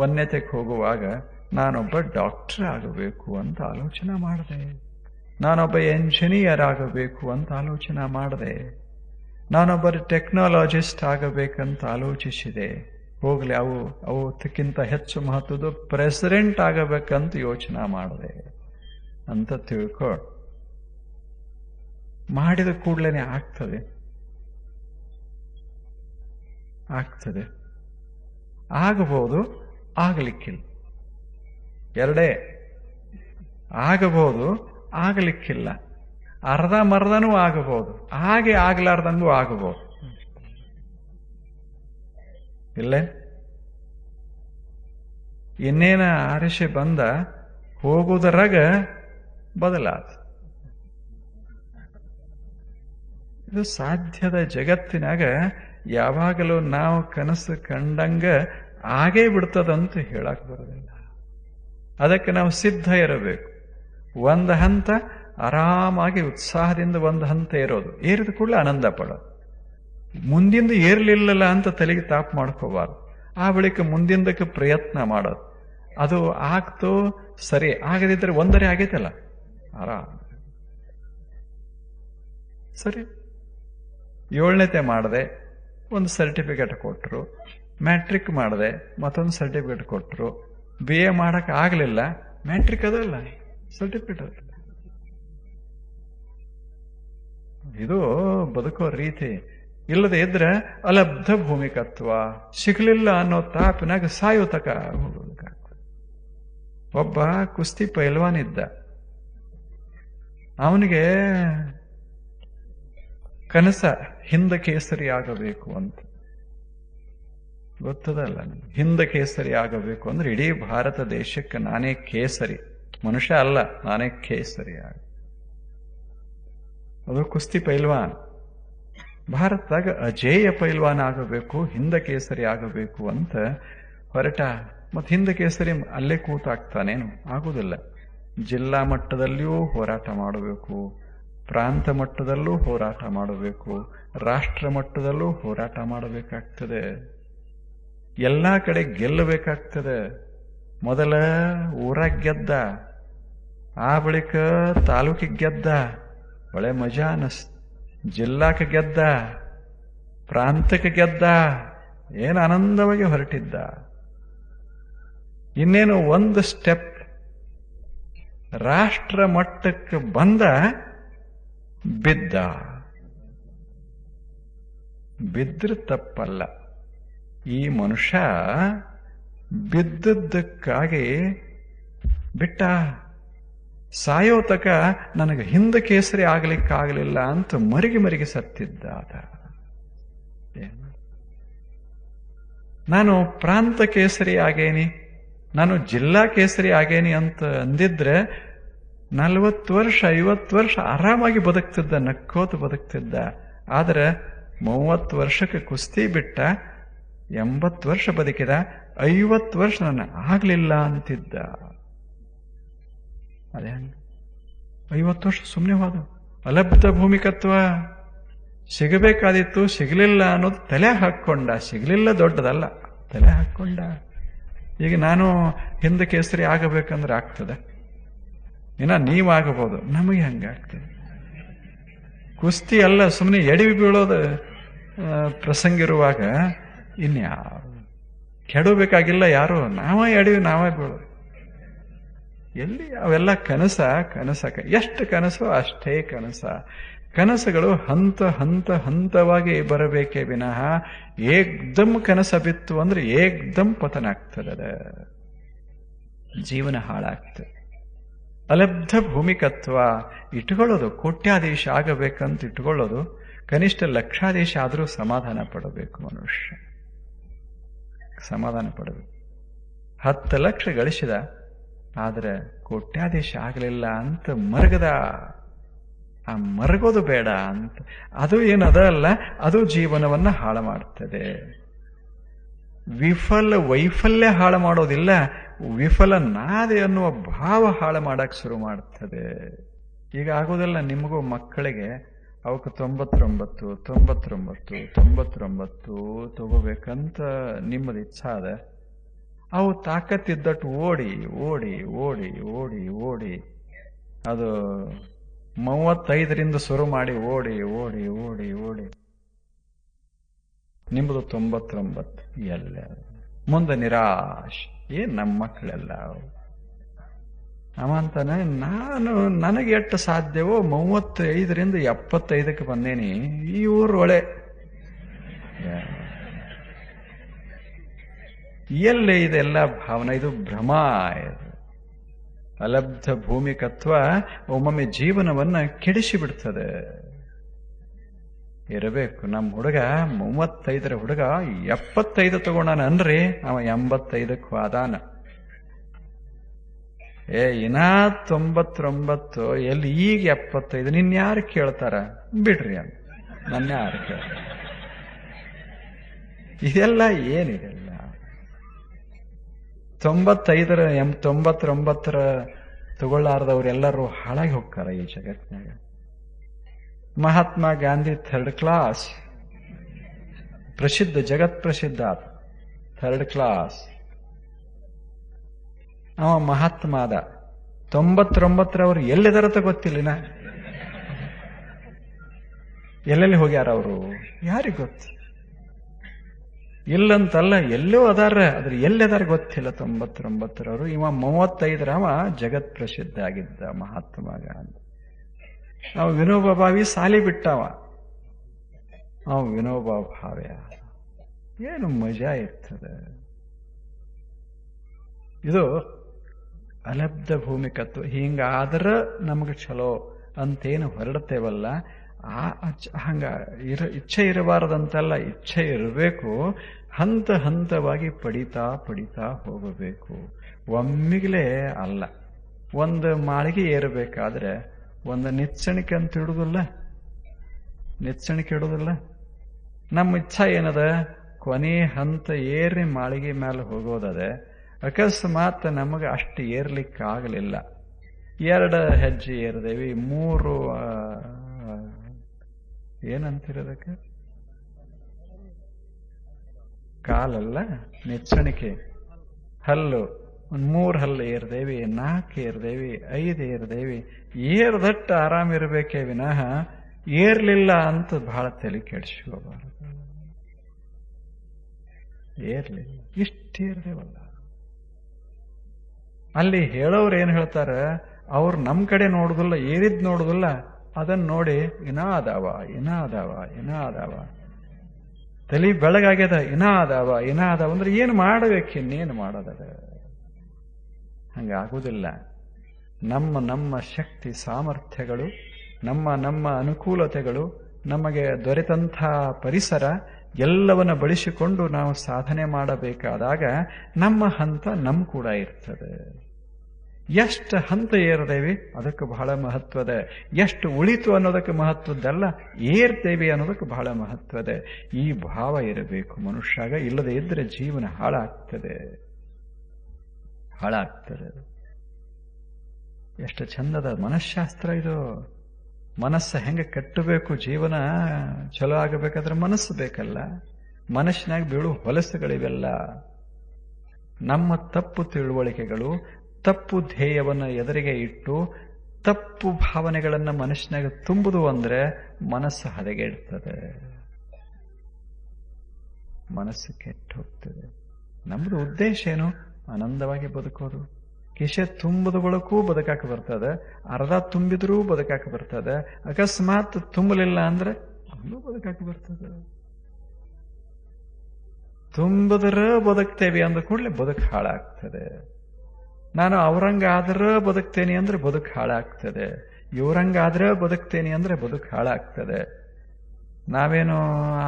ವನ್ಯತೆಗೆ ಹೋಗುವಾಗ ನಾನೊಬ್ಬ ಡಾಕ್ಟರ್ ಆಗಬೇಕು ಅಂತ ಆಲೋಚನೆ ಮಾಡಿದೆ. ನಾನೊಬ್ಬ ಎಂಜಿನಿಯರ್ ಆಗಬೇಕು ಅಂತ ಆಲೋಚನೆ ಮಾಡಿದೆ. ನಾನೊಬ್ಬ ಟೆಕ್ನಾಲಜಿಸ್ಟ್ ಆಗಬೇಕಂತ ಆಲೋಚಿಸಿದೆ. ಹೋಗ್ಲಿ, ಅವಕ್ಕಿಂತ ಹೆಚ್ಚು ಮಹತ್ವದ ಪ್ರೆಸಿಡೆಂಟ್ ಆಗಬೇಕಂತ ಯೋಚನೆ ಮಾಡಿದೆ ಅಂತ ತಿಳ್ಕೊ. ಮಾಡಿದ ಕೂಡಲೇ ಆಗ್ತದೆ? ಆಗ್ತದೆ. ಆಗಬಹುದು, ಆಗಲಿಕ್ಕಿಲ್ಲ. ಎರಡೇ. ಆಗಬಹುದು, ಆಗಲಿಕ್ಕಿಲ್ಲ. ಅರ್ಧ ಮರ್ಧನೂ ಆಗಬಹುದು, ಹಾಗೆ ಆಗ್ಲಾರ್ದಂಗೂ ಆಗಬಹುದು. ಇಲ್ಲೇ ಇನ್ನೇನ ಆರಿಸಿ ಬಂದ ಹೋಗುವುದರಾಗ ಬದಲಾದ. ಇದು ಸಾಧ್ಯದ ಜಗತ್ತಿನಾಗ ಯಾವಾಗಲೂ ನಾವು ಕನಸು ಕಂಡಂಗ ಆಗೇ ಬಿಡ್ತದಂತ ಹೇಳಕ್ ಬರೋದಿಲ್ಲ. ಅದಕ್ಕೆ ನಾವು ಸಿದ್ಧ ಇರಬೇಕು. ಒಂದು ಹಂತ ಆರಾಮಾಗಿ ಉತ್ಸಾಹದಿಂದ ಒಂದು ಹಂತ ಏರೋದು, ಏರಿದ ಕೂಡಲೇ ಆನಂದ ಪಡೋದು. ಮುಂದಿಂದ ಏರ್ಲಿಲ್ಲಲ್ಲ ಅಂತ ತಲೆಗೆ ತಾಪ್ ಮಾಡ್ಕೋಬಾರ್ದು. ಆ ಬಳಿಕ ಮುಂದಿಂದಕ್ಕೆ ಪ್ರಯತ್ನ ಮಾಡೋದು. ಅದು ಆಗ್ತೋ ಸರಿ, ಆಗದಿದ್ರೆ ಒಂದರೆ ಆಗೈತಲ್ಲ, ಆರಾಮ ಸರಿ. 7ನೇತೆ ಮಾಡಿದೆ, ಒಂದು ಸರ್ಟಿಫಿಕೇಟ್ ಕೊಟ್ಟರು. ಮ್ಯಾಟ್ರಿಕ್ ಮಾಡಿದೆ, ಮತ್ತೊಂದು ಸರ್ಟಿಫಿಕೇಟ್ ಕೊಟ್ಟರು. BA ಮಾಡಕ್ಕೆ ಆಗಲಿಲ್ಲ, ಮ್ಯಾಟ್ರಿಕ್ ಅದಲ್ಲ, ಸರ್ಟಿಫಿಕೇಟ್ ಅದಲ್ಲ. ಇದು ಬದುಕೋ ರೀತಿ. ಇಲ್ಲದೆ ಇದ್ರೆ ಅಲಬ್ಧ ಭೂಮಿಕತ್ವ, ಸಿಗಲಿಲ್ಲ ಅನ್ನೋ ತಾಪಿನಾಗ ಸಾಯೋತಕ ಹೋಗೋದಕ್ಕಾಗ್ತದೆ. ಒಬ್ಬ ಕುಸ್ತಿ ಪೈಲ್ವಾನ್ ಇದ್ದ. ಅವನಿಗೆ ಕನಸ ಹಿಂದ ಕೇಸರಿ ಆಗಬೇಕು ಅಂತ. ಗೊತ್ತದಲ್ಲ, ಹಿಂದ ಕೇಸರಿ ಆಗಬೇಕು ಅಂದ್ರೆ ಇಡೀ ಭಾರತ ದೇಶಕ್ಕೆ ನಾನೇ ಕೇಸರಿ, ಮನುಷ್ಯ ಅಲ್ಲ, ನಾನೇ ಕೇಸರಿ ಅದು ಕುಸ್ತಿ ಪೈಲ್ವಾನ್. ಭಾರತದಾಗ ಅಜೇಯ ಪೈಲ್ವಾನ್ ಆಗಬೇಕು, ಹಿಂದ ಕೇಸರಿ ಆಗಬೇಕು ಅಂತ ಹೊರಟ. ಮತ್ತೆ ಹಿಂದ ಕೇಸರಿ ಅಲ್ಲೇ ಕೂತಾಗ್ತಾನೇನು? ಆಗುವುದಿಲ್ಲ. ಜಿಲ್ಲಾ ಮಟ್ಟದಲ್ಲಿಯೂ ಹೋರಾಟ ಮಾಡಬೇಕು, ಪ್ರಾಂತ ಮಟ್ಟದಲ್ಲೂ ಹೋರಾಟ ಮಾಡಬೇಕು, ರಾಷ್ಟ್ರ ಮಟ್ಟದಲ್ಲೂ ಹೋರಾಟ ಮಾಡಬೇಕಾಗ್ತದೆ. ಎಲ್ಲ ಕಡೆ ಗೆಲ್ಲಬೇಕಾಗ್ತದೆ. ಮೊದಲ ಊರಾಗ ಗೆದ್ದ, ಆ ಬಳಿಕ ತಾಲೂಕಿಗೆ ಗೆದ್ದ, ಒಳ್ಳೆ ಮಜಾ ಅನಸ್. ಜಿಲ್ಲಾಕ್ಕೆ ಗೆದ್ದ, ಪ್ರಾಂತಕ್ಕೆ ಗೆದ್ದ, ಏನು ಆನಂದವಾಗಿ ಹೊರಟಿದ್ದ. ಇನ್ನೇನು ಒಂದು ಸ್ಟೆಪ್ ರಾಷ್ಟ್ರ ಮಟ್ಟಕ್ಕೆ ಬಂದ, ಬಿದ್ದ. ಬಿದ್ರೆ ತಪ್ಪಲ್ಲ. ಈ ಮನುಷ್ಯ ಬಿದ್ದದ್ದಕ್ಕಾಗಿ ಬಿಟ್ಟ. ಸಾಯೋ ತಕ ನನಗೆ ಹಿಂದ ಕೇಸರಿ ಆಗ್ಲಿಕ್ಕಾಗಲಿಲ್ಲ ಅಂತ ಮರಿಗೆ ಸತ್ತಿದ್ದ ಆತ. ನಾನು ಪ್ರಾಂತ ಕೇಸರಿ ಆಗೇನಿ, ನಾನು ಜಿಲ್ಲಾ ಕೇಸರಿ ಆಗೇನಿ ಅಂತ ಅಂದಿದ್ರೆ 40 ವರ್ಷ 50 ವರ್ಷ ಆರಾಮಾಗಿ ಬದುಕ್ತಿದ್ದ, ನಕ್ಕೋತ ಬದುಕ್ತಿದ್ದ. ಆದ್ರೆ 30 ವರ್ಷಕ್ಕೆ ಕುಸ್ತಿ ಬಿಟ್ಟ, 80 ವರ್ಷ ಬದುಕಿದ, 50 ವರ್ಷ ನಾನು ಆಗ್ಲಿಲ್ಲ ಅಂತಿದ್ದ. ಅದೇ 50 ವರ್ಷ ಸುಮ್ಮನೆ ಹೋದ. ಅಲಬ್ಧ ಭೂಮಿಕತ್ವ. ಸಿಗಬೇಕಾದಿತ್ತು, ಸಿಗಲಿಲ್ಲ ಅನ್ನೋದು ತಲೆ ಹಾಕ್ಕೊಂಡ. ಸಿಗಲಿಲ್ಲ ದೊಡ್ಡದಲ್ಲ, ತಲೆ ಹಾಕ್ಕೊಂಡ. ಈಗ ನಾನು ಹಿಂದ ಕೇಸರಿ ಆಗಬೇಕಂದ್ರೆ ಆಗ್ತದೆ? ಇನ್ನ ನೀವಾಗಬಹುದು, ನಮಗೆ ಹಂಗಾಗ್ತದೆ. ಕುಸ್ತಿ ಅಲ್ಲ, ಸುಮ್ಮನೆ ಎಡವಿ ಬೀಳೋದು ಪ್ರಸಂಗ ಇರುವಾಗ ಇನ್ಯಾರು ಕೆಡಬೇಕಾಗಿಲ್ಲ. ಯಾರು ನಾವೇ ಎಡವಿ ನಾವೇ ಬೀಳೋದು. ಎಲ್ಲಿ ಅವೆಲ್ಲ ಕನಸ. ಎಷ್ಟು ಕನಸು ಅಷ್ಟೇ ಕನಸ. ಕನಸುಗಳು ಹಂತವಾಗಿ ಬರಬೇಕೇ ವಿನಃ ಏಕ್ದಮ್ ಕನಸ ಬಿತ್ತು ಅಂದ್ರೆ ಏಕ್ದಮ್ ಪತನ ಆಗ್ತದೆ, ಜೀವನ ಹಾಳಾಗ್ತದೆ. ಅಲಬ್ಧ ಭೂಮಿಕತ್ವ ಇಟ್ಕೊಳ್ಳೋದು, ಕೋಟ್ಯಾಧೀಶ ಆಗಬೇಕಂತ ಇಟ್ಕೊಳ್ಳೋದು, ಕನಿಷ್ಠ ಲಕ್ಷಾಧೀಶ ಆದರೂ ಸಮಾಧಾನ ಪಡಬೇಕು ಮನುಷ್ಯ. ಸಮಾಧಾನ ಪಡಬೇಕು. 10 ಲಕ್ಷ ಗಳಿಸಿದ, ಆದ್ರೆ ಕೋಟ್ಯಾಧೀಶ ಆಗಲಿಲ್ಲ ಅಂತ ಮರಗದ. ಆ ಮರಗೋದು ಬೇಡ ಅಂತ. ಅದು ಏನದಲ್ಲ, ಅದು ಜೀವನವನ್ನ ಹಾಳು ಮಾಡ್ತದೆ. ವೈಫಲ್ಯ ಹಾಳು ಮಾಡೋದಿಲ್ಲ, ವಿಫಲನಾದೆ ಅನ್ನುವ ಭಾವ ಹಾಳು ಮಾಡಕ್ ಶುರು ಮಾಡ್ತದೆ. ಈಗ ಆಗೋದಿಲ್ಲ. ನಿಮಗೂ ಮಕ್ಕಳಿಗೆ ಅವಕ್ಕೆ 99 ತಗೋಬೇಕಂತ ನಿಮ್ಮದು ಇಚ್ಛಾ ಅದ. ಅವು ತಾಕತ್ತಿದ್ದಟ್ಟು ಓಡಿ ಓಡಿ ಓಡಿ ಓಡಿ ಓಡಿ ಅದು 35ರಿಂದ ಶುರು ಮಾಡಿ ಓಡಿ ಓಡಿ ಓಡಿ ಓಡಿ ನಿಮ್ಮದು 99. ಎಲ್ಲ ಮುಂದೆ ನಿರಾಶೆ. ಏನ್ ನಮ್ಮ ಮಕ್ಕಳೆಲ್ಲ ಅವಂತಾನೆ, ನನಗೆ ಎಷ್ಟು ಸಾಧ್ಯವೋ 35ರಿಂದ 75ಕ್ಕೆ ಬಂದೇನಿ, ಈ ಊರು ಒಳೆ ಎಲ್ಲೇ ಇದೆಲ್ಲ ಭಾವನೆ. ಇದು ಭ್ರಮ. ಅಲಬ್ಧ ಭೂಮಿಕತ್ವ ಒಮ್ಮೊಮ್ಮೆ ಜೀವನವನ್ನ ಕೆಡಿಸಿ ಬಿಡ್ತದೆ. ಇರಬೇಕು. ನಮ್ಮ ಹುಡುಗ 35ರ ಹುಡುಗ 75 ತಗೊಂಡಾನ ಅನ್ರಿ, ಅವ 85ಕ್ಕೂ ಆದಾನ. ಇನ್ನ 99 ಎಲ್ಲಿ, ಈಗ 75. ನಿನ್ಯಾರು ಕೇಳ್ತಾರ? ಬಿಡ್ರಿ ಅಂತ ನನ್ನ ಯಾರು ಕೇಳ್ತಾರ? ಇದೆಲ್ಲ ಏನಿದೆಲ್ಲ 99ರ ತಗೊಳ್ಳಾರ್ದವ್ರೆಲ್ಲರೂ ಹಾಳಾಗಿ ಹೋಗ್ತಾರ ಈ ಜಗತ್ತಿನಾಗ. ಮಹಾತ್ಮ ಗಾಂಧಿ 3rd ಕ್ಲಾಸ್, ಪ್ರಸಿದ್ಧ, ಜಗತ್ ಪ್ರಸಿದ್ಧ 3rd ಕ್ಲಾಸ್. ಅವ ಮಹಾತ್ಮ ಆದ. 99ರವ್ರು ಎಲ್ಲಿದಾರತ ಗೊತ್ತಿಲ್ಲಿನ, ಎಲ್ಲೆಲ್ಲಿ ಹೋಗ್ಯಾರ ಅವರು ಯಾರಿಗೆ ಗೊತ್ತು? ಇಲ್ಲಂತಲ್ಲ, ಎಲ್ಲೋ ಅದಾರ, ಆದ್ರೆ ಎಲ್ಲದಾರ ಗೊತ್ತಿಲ್ಲ 99ರವರು. ಇವ 35ರವ ಜಗತ್ ಪ್ರಸಿದ್ಧ ಆಗಿದ್ದ ಮಹಾತ್ಮ ಗಾಂಧಿ. ಅವ ವಿನೋಬಾ ಭಾವಿ ಸಾಲಿ ಬಿಟ್ಟವ. ಅವ ವಿನೋಬಾ ಭಾವ್ಯ. ಏನು ಮಜಾ ಇರ್ತದೆ. ಇದು ಅಲಬ್ಧ ಭೂಮಿಕತ್ವ. ಹಿಂಗಾದ್ರ ನಮಗೆ ಚಲೋ ಅಂತೇನು ಹೊರಡ್ತೇವಲ್ಲ, ಹಂಗ ಇಚ್ಛೆ ಇರಬಾರದಂತಲ್ಲ, ಇಚ್ಛೆ ಇರಬೇಕು. ಹಂತ ಹಂತವಾಗಿ ಪಡಿತಾ ಹೋಗಬೇಕು. ಒಮ್ಮಿಗ್ಲೇ ಅಲ್ಲ. ಒಂದು ಮಾಳಿಗೆ ಏರಬೇಕಾದ್ರೆ ಒಂದು ನಿಚ್ಚಣಿಕೆ ಅಂತ ಇಡುದಿಲ್ಲ, ನಿಚ್ಚಣಿಕೆ ಇಡುದಿಲ್ಲ. ನಮ್ಮ ಇಚ್ಛಾ ಏನದ, ಕೊನೆ ಹಂತ ಏರಿ ಮಾಳಿಗೆ ಮೇಲೆ ಹೋಗೋದದೆ. ಅಕಸ್ಮಾತ್ ನಮಗೆ ಅಷ್ಟು ಏರ್ಲಿಕ್ಕಾಗಲಿಲ್ಲ, 2 ಹೆಜ್ಜೆ ಏರಿದೇವಿ, 3 ಏನಂತಿರೋದಕ್ಕೆ ಕಾಲಲ್ಲ, ನಿಚ್ಚಣಿಕೆ ಹಲ್ಲು, 3 ಹಲ್ಲು ಏರ್ದೇವಿ, 4 ಏರ್ದೇವಿ, 5 ಏರ್ದೇವಿ. ಏರ್ದಟ್ಟು ಆರಾಮಿರ್ಬೇಕೇ ವಿನಃ ಏರ್ಲಿಲ್ಲ ಅಂತ ಬಹಳ ತಲೆ ಕೆಡಿಸ್ಕೋಬಾರದು. ಏರ್ಲಿಲ್ಲ, ಇಷ್ಟು ಏರ್ದೇವಲ್ಲ. ಅಲ್ಲಿ ಹೇಳೋರು ಏನ್ ಹೇಳ್ತಾರ, ಅವ್ರು ನಮ್ ಕಡೆ ನೋಡುದಿಲ್ಲ, ಏರಿದ್ ನೋಡುದಿಲ್ಲ, ಅದನ್ನ ನೋಡಿ ಇನ್ನ ಅದಾವ ತಲೆ ಬೆಳಗಾಗ್ಯದ, ಇನ್ನ ಅದಾವ ಅಂದ್ರೆ ಏನು ಮಾಡಬೇಕು, ಇನ್ನೇನು ಮಾಡೋದದ. ಹಂಗಾಗುದಿಲ್ಲ. ನಮ್ಮ ಶಕ್ತಿ ಸಾಮರ್ಥ್ಯಗಳು, ನಮ್ಮ ಅನುಕೂಲತೆಗಳು, ನಮಗೆ ದೊರೆತಂಥ ಪರಿಸರ ಎಲ್ಲವನ್ನ ಬಳಸಿಕೊಂಡು ನಾವು ಸಾಧನೆ ಮಾಡಬೇಕಾದಾಗ ನಮ್ಮ ಹಂತ ನಮ್ ಕೂಡ ಇರ್ತದೆ. ಎಷ್ಟು ಹಂತ ಏರ್ದೇವಿ ಅದಕ್ಕೆ ಬಹಳ ಮಹತ್ವದ, ಎಷ್ಟು ಉಳಿತು ಅನ್ನೋದಕ್ಕೆ ಮಹತ್ವದ್ದಲ್ಲ, ಏರ್ತೇವಿ ಅನ್ನೋದಕ್ಕೆ ಬಹಳ ಮಹತ್ವದ. ಈ ಭಾವ ಇರಬೇಕು ಮನುಷ್ಯಾಗ. ಇಲ್ಲದೆ ಇದ್ರೆ ಜೀವನ ಹಾಳಾಗ್ತದೆ. ಎಷ್ಟು ಚಂದದ ಮನಃಶಾಸ್ತ್ರ ಇದು. ಮನಸ್ಸು ಹೆಂಗೆ ಕಟ್ಟಬೇಕು, ಜೀವನ ಚಲೋ ಆಗಬೇಕಾದ್ರೆ ಮನಸ್ಸು ಬೇಕಲ್ಲ. ಮನಸ್ಸಿನಾಗ ಬೀಳು ಹೊಲಸುಗಳಿವೆಲ್ಲ. ನಮ್ಮ ತಪ್ಪು ತಿಳುವಳಿಕೆಗಳು, ತಪ್ಪು ಧ್ಯೇಯವನ್ನ ಎದುರಿಗೆ ಇಟ್ಟು ತಪ್ಪು ಭಾವನೆಗಳನ್ನ ಮನಸ್ಸಿನಾಗ ತುಂಬುದು ಅಂದ್ರೆ ಮನಸ್ಸು ಹದಗೆಡ್ತದೆ, ಮನಸ್ಸು ಕೆಟ್ಟು ಹೋಗ್ತದೆ. ನಮ್ದು ಉದ್ದೇಶ ಏನು? ಆನಂದವಾಗಿ ಬದುಕೋದು. ಕಿಶೆ ತುಂಬುದಗಳಕ್ಕೂ ಬದುಕಾಕ ಬರ್ತದೆ, ಅರ್ಧ ತುಂಬಿದ್ರೂ ಬದುಕಾಕ ಬರ್ತದೆ. ಅಕಸ್ಮಾತ್ ತುಂಬಲಿಲ್ಲ ಅಂದ್ರೆ ಅಲ್ಲೂ ಬದುಕಾಕ ಬರ್ತದೆ. ತುಂಬಿದ್ರ ಬದುಕ್ತೇವೆ ಅಂದ ಕೂಡಲೇ ಬದುಕು ಹಾಳಾಗ್ತದೆ. ನಾನು ಅವ್ರಂಗಾದ್ರ ಬದುಕ್ತೇನೆ ಅಂದ್ರೆ ಬದುಕು ಹಾಳಾಗ್ತದೆ, ಇವ್ರಂಗಾದ್ರೆ ಬದುಕ್ತೇನೆ ಅಂದ್ರೆ ಬದುಕು ಹಾಳಾಗ್ತದೆ. ನಾವೇನು